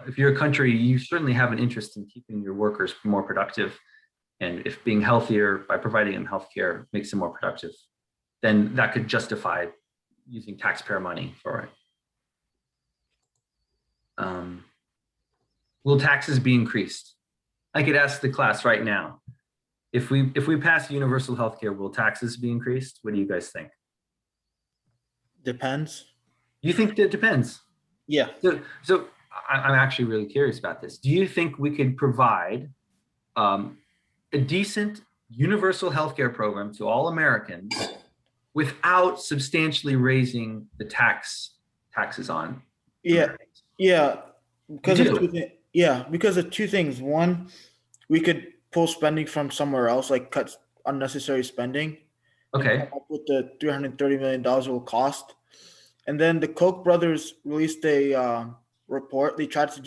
Speaker 1: If you're a country, you certainly have an interest in keeping your workers more productive. And if being healthier by providing them healthcare makes them more productive, then that could justify using taxpayer money for it. Will taxes be increased? I could ask the class right now. If we pass universal healthcare, will taxes be increased? What do you guys think?
Speaker 3: Depends.
Speaker 1: You think that depends?
Speaker 3: Yeah.
Speaker 1: So I'm actually really curious about this. Do you think we could provide a decent universal healthcare program to all Americans without substantially raising the taxes on?
Speaker 3: Yeah. Because
Speaker 1: You
Speaker 3: of
Speaker 1: do?
Speaker 3: because of two things. One, we could pull spending from somewhere else, like cut unnecessary spending, and come
Speaker 1: Okay.
Speaker 3: up with the $330 million it will cost. And then the Koch brothers released a report. They tried to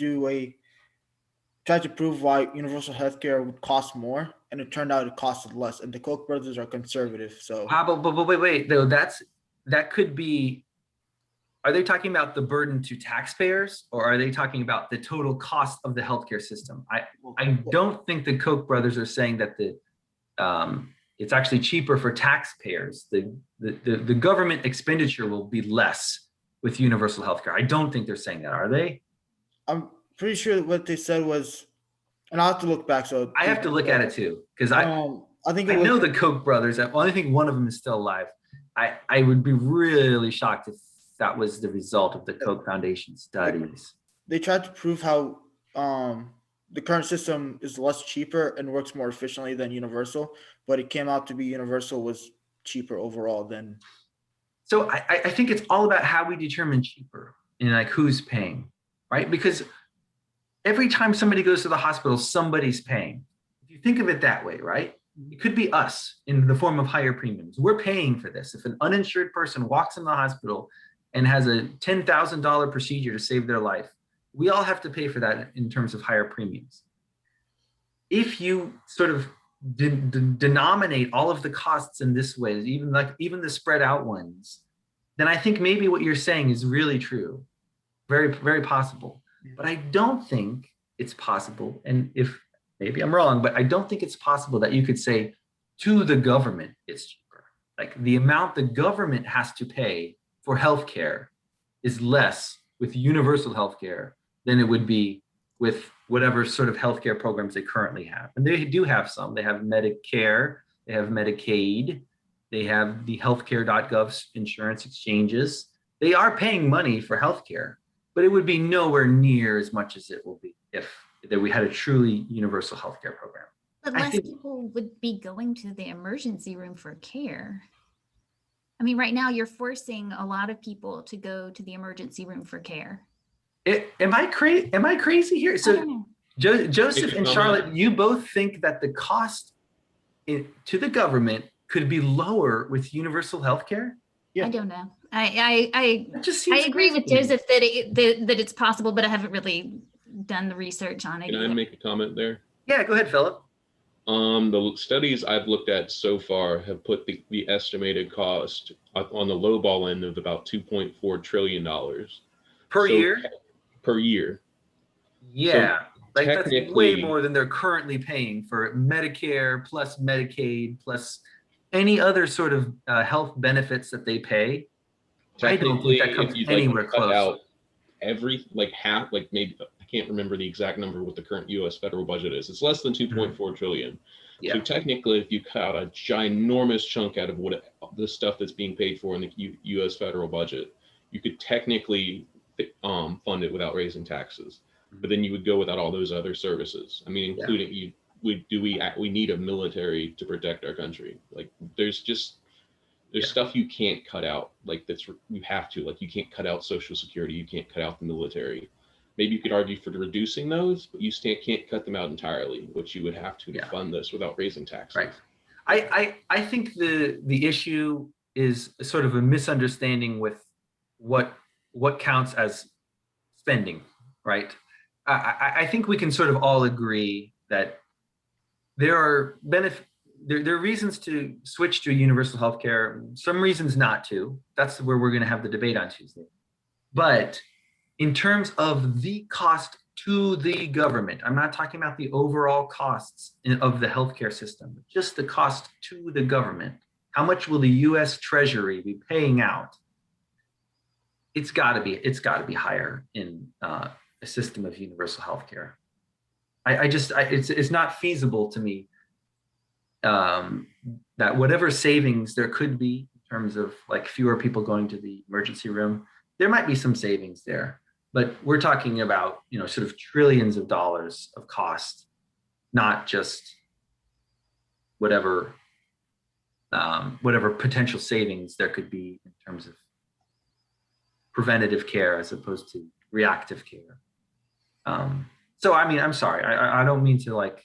Speaker 3: prove why universal healthcare would cost more, and it turned out it costed less. And the Koch brothers are conservative, so
Speaker 1: But wait, though that could be. Are they talking about the burden to taxpayers, or are they talking about the total cost of the healthcare system? I don't think the Koch brothers are saying that it's actually cheaper for taxpayers. The government expenditure will be less with universal healthcare. I don't think they're saying that, are they?
Speaker 3: I'm pretty sure what they said was, and I'll have to look back. So
Speaker 1: I have to look at it too, because
Speaker 3: I think it
Speaker 1: I
Speaker 3: was.
Speaker 1: know the Koch brothers. Well, I think one of them is still alive. I would be really shocked if that was the result of the Koch Foundation studies.
Speaker 3: They tried to prove how the current system is less cheaper and works more efficiently than universal, but it came out to be universal was cheaper overall than.
Speaker 1: So I think it's all about how we determine cheaper and like who's paying, right? Because every time somebody goes to the hospital, somebody's paying. If you think of it that way, right? It could be us in the form of higher premiums. We're paying for this. If an uninsured person walks in the hospital and has a $10,000 procedure to save their life, we all have to pay for that in terms of higher premiums. If you sort of denominate all of the costs in this way, even the spread out ones, then I think maybe what you're saying is really true, very, very possible. But I don't think it's possible, and if maybe I'm wrong, but I don't think it's possible that you could say to the government it's cheaper. Like the amount the government has to pay for healthcare is less with universal healthcare than it would be with whatever sort of healthcare programs they currently have. And they do have some. They have Medicare, they have Medicaid, they have the healthcare.gov insurance exchanges. They are paying money for healthcare, but it would be nowhere near as much as it will be if we had a truly universal healthcare program.
Speaker 4: But less people would be going to the emergency room for care. I mean, right now you're forcing a lot of people to go to the emergency room for care.
Speaker 1: Am I crazy here? So Joseph and Charlotte, you both think that the cost to the government could be lower with universal healthcare?
Speaker 3: Yeah.
Speaker 4: I don't know. I agree with Joseph that it's possible, but I haven't really done the research on it.
Speaker 2: Can I make a comment there?
Speaker 1: Yeah, go ahead, Philip.
Speaker 2: The studies I've looked at so far have put the estimated cost on the lowball end of about $2.4 trillion
Speaker 1: per year.
Speaker 2: Per year.
Speaker 1: Yeah,
Speaker 2: so
Speaker 1: like that's way more than they're currently paying for Medicare plus Medicaid plus any other sort of health benefits that they pay. I don't think that comes anywhere close.
Speaker 2: Out half, maybe I can't remember the exact number what the current U.S. federal budget is. It's less than 2.4 trillion. Yeah. So technically, if you cut out a ginormous chunk out of the stuff that's being paid for in the U.S. federal budget, you could technically fund it without raising taxes. But then you would go without all those other services. I mean, including we need a military to protect our country. Like there's stuff you can't cut out. Like you have to. Like you can't cut out Social Security. You can't cut out the military. Maybe you could argue for reducing those, but you can't cut them out entirely, which you would have to fund this without raising taxes.
Speaker 1: Right. I think the issue is sort of a misunderstanding with what counts as spending, right? I think we can sort of all agree that there are there are reasons to switch to universal healthcare, some reasons not to. That's where we're going to have the debate on Tuesday. But in terms of the cost to the government, I'm not talking about the overall costs of the healthcare system, just the cost to the government. How much will the U.S. Treasury be paying out? It's got to be higher in a system of universal healthcare. It's not feasible to me that whatever savings there could be in terms of like fewer people going to the emergency room, there might be some savings there, but we're talking about, sort of trillions of dollars of cost, not just whatever potential savings there could be in terms of preventative care as opposed to reactive care. So, I mean, I'm sorry, I don't mean to like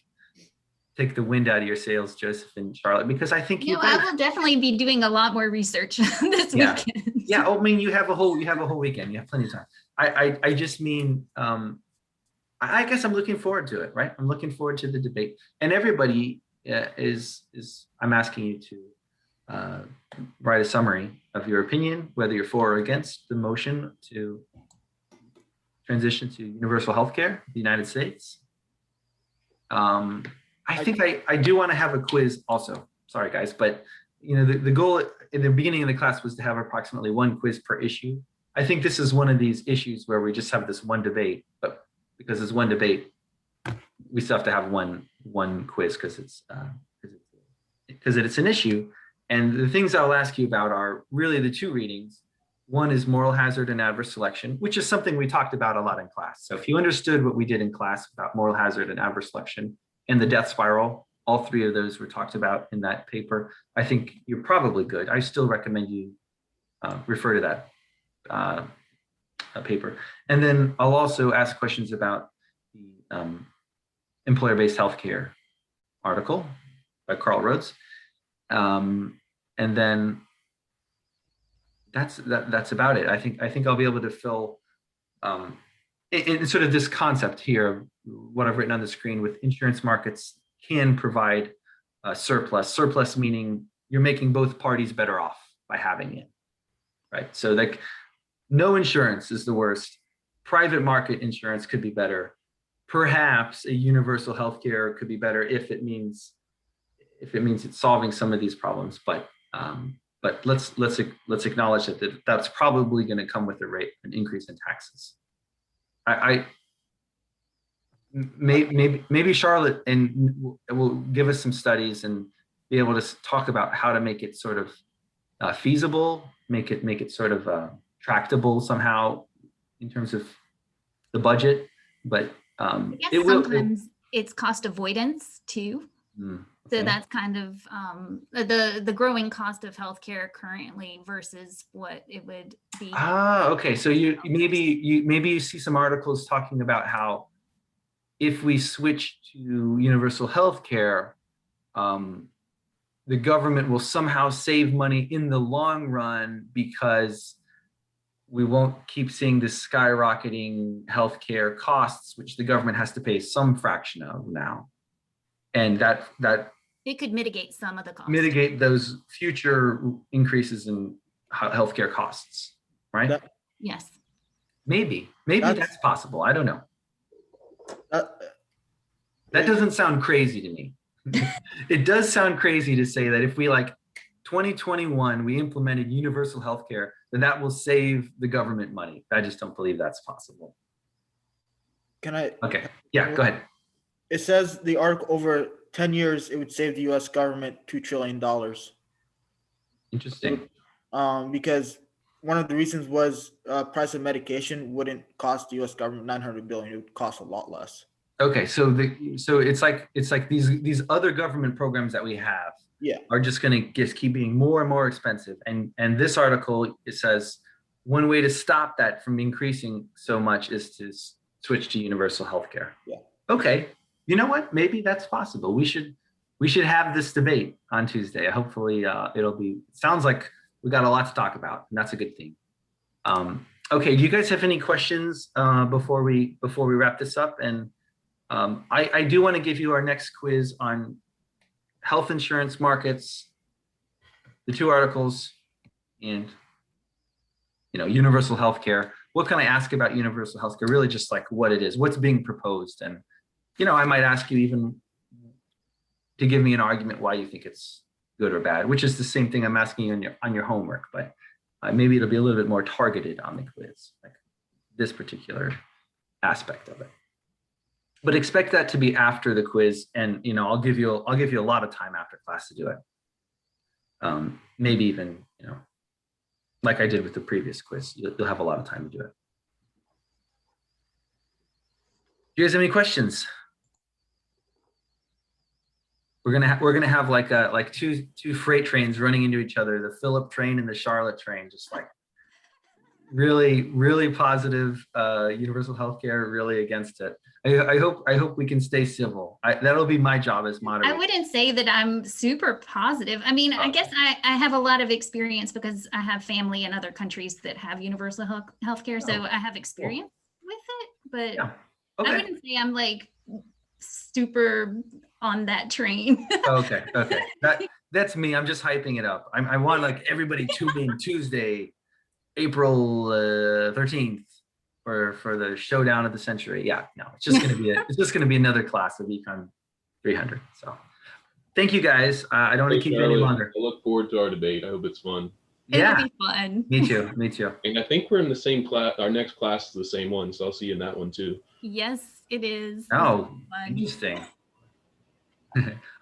Speaker 1: take the wind out of your sails, Joseph and Charlotte, because I think
Speaker 4: I will definitely be doing a lot more research this weekend.
Speaker 1: Yeah, I mean, you have a whole weekend. You have plenty of time. I just mean, I guess I'm looking forward to it, right? I'm looking forward to the debate, and everybody is. I'm asking you to write a summary of your opinion, whether you're for or against the motion to transition to universal healthcare in the United States. I think I do want to have a quiz also. Sorry, guys, but the goal in the beginning of the class was to have approximately one quiz per issue. I think this is one of these issues where we just have this one debate, but because it's one debate, we still have to have one quiz because it's an issue. And the things I'll ask you about are really the two readings. One is moral hazard and adverse selection, which is something we talked about a lot in class. So if you understood what we did in class about moral hazard and adverse selection and the death spiral, all three of those were talked about in that paper, I think you're probably good. I still recommend you refer to that paper. And then I'll also ask questions about the employer-based healthcare article by Carl Rhodes. And then that's about it. I think I'll be able to fill in sort of this concept here, what I've written on the screen with insurance markets can provide a surplus. Surplus meaning you're making both parties better off by having it, right? So like no insurance is the worst. Private market insurance could be better. Perhaps a universal healthcare could be better if it means it's solving some of these problems. But let's acknowledge that that's probably going to come with an increase in taxes. Maybe Charlotte will give us some studies and be able to talk about how to make it sort of feasible, make it sort of tractable somehow in terms of the budget. But
Speaker 4: I guess sometimes it's cost avoidance too. So that's kind of the growing cost of healthcare currently versus what it would be.
Speaker 1: Okay. So maybe you see some articles talking about how if we switch to universal healthcare, the government will somehow save money in the long run because we won't keep seeing this skyrocketing healthcare costs, which the government has to pay some fraction of now. And that
Speaker 4: it could mitigate some of the costs.
Speaker 1: Mitigate those future increases in healthcare costs, right?
Speaker 4: Yes.
Speaker 1: Maybe that's possible. I don't know. That doesn't sound crazy to me. It does sound crazy to say that if we 2021, we implemented universal healthcare, then that will save the government money. I just don't believe that's possible.
Speaker 3: Can I?
Speaker 1: Okay. Yeah, go ahead.
Speaker 3: It says the article over 10 years, it would save the U.S. government $2 trillion.
Speaker 1: Interesting.
Speaker 3: Because one of the reasons was price of medication wouldn't cost the U.S. government $900 billion. It would cost a lot less.
Speaker 1: Okay, so it's like these other government programs that we have are just going to just keep being more and more expensive. And this article, it says one way to stop that from increasing so much is to switch to universal healthcare.
Speaker 3: Yeah.
Speaker 1: Okay. You know what? Maybe that's possible. We should have this debate on Tuesday. Hopefully, sounds like we got a lot to talk about, and that's a good thing. Okay. Do you guys have any questions before we wrap this up? And I do want to give you our next quiz on health insurance markets, the 2 articles, and universal healthcare. What can I ask about universal healthcare? Really just like what it is, what's being proposed. And, I might ask you even to give me an argument why you think it's good or bad, which is the same thing I'm asking you on your homework, but maybe it'll be a little bit more targeted on the quiz, like this particular aspect of it. But expect that to be after the quiz, and I'll give you a lot of time after class to do it. Maybe even like I did with the previous quiz, you'll have a lot of time to do it. Do you guys have any questions? We're gonna have like two freight trains running into each other, the Philip train and the Charlotte train, just like really positive universal healthcare, really against it. I hope we can stay civil. That'll be my job as moderator.
Speaker 4: I wouldn't say that I'm super positive. I mean, I guess I have a lot of experience because I have family in other countries that have universal healthcare, so I have experience with it. But
Speaker 1: Yeah. Okay.
Speaker 4: I wouldn't say I'm like super on that train.
Speaker 1: Okay. That's me. I'm just hyping it up. I want like everybody tune in Tuesday, April 13th for the showdown of the century. Yeah, no, it's just gonna be another class of Econ 300. So thank you guys. I don't want to keep you any longer.
Speaker 2: I look forward to our debate. I hope it's fun.
Speaker 4: It'll be fun.
Speaker 1: Me too.
Speaker 2: And I think we're in the same class. Our next class is the same one, so I'll see you in that one too.
Speaker 4: Yes, it is.
Speaker 1: Oh, interesting.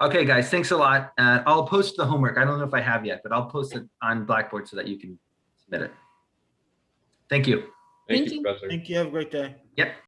Speaker 1: Okay, guys, thanks a lot. I'll post the homework. I don't know if I have yet, but I'll post it on Blackboard so that you can submit it. Thank you.
Speaker 2: Thank you, Professor.
Speaker 3: Thank you. Have a great day.
Speaker 1: Yep.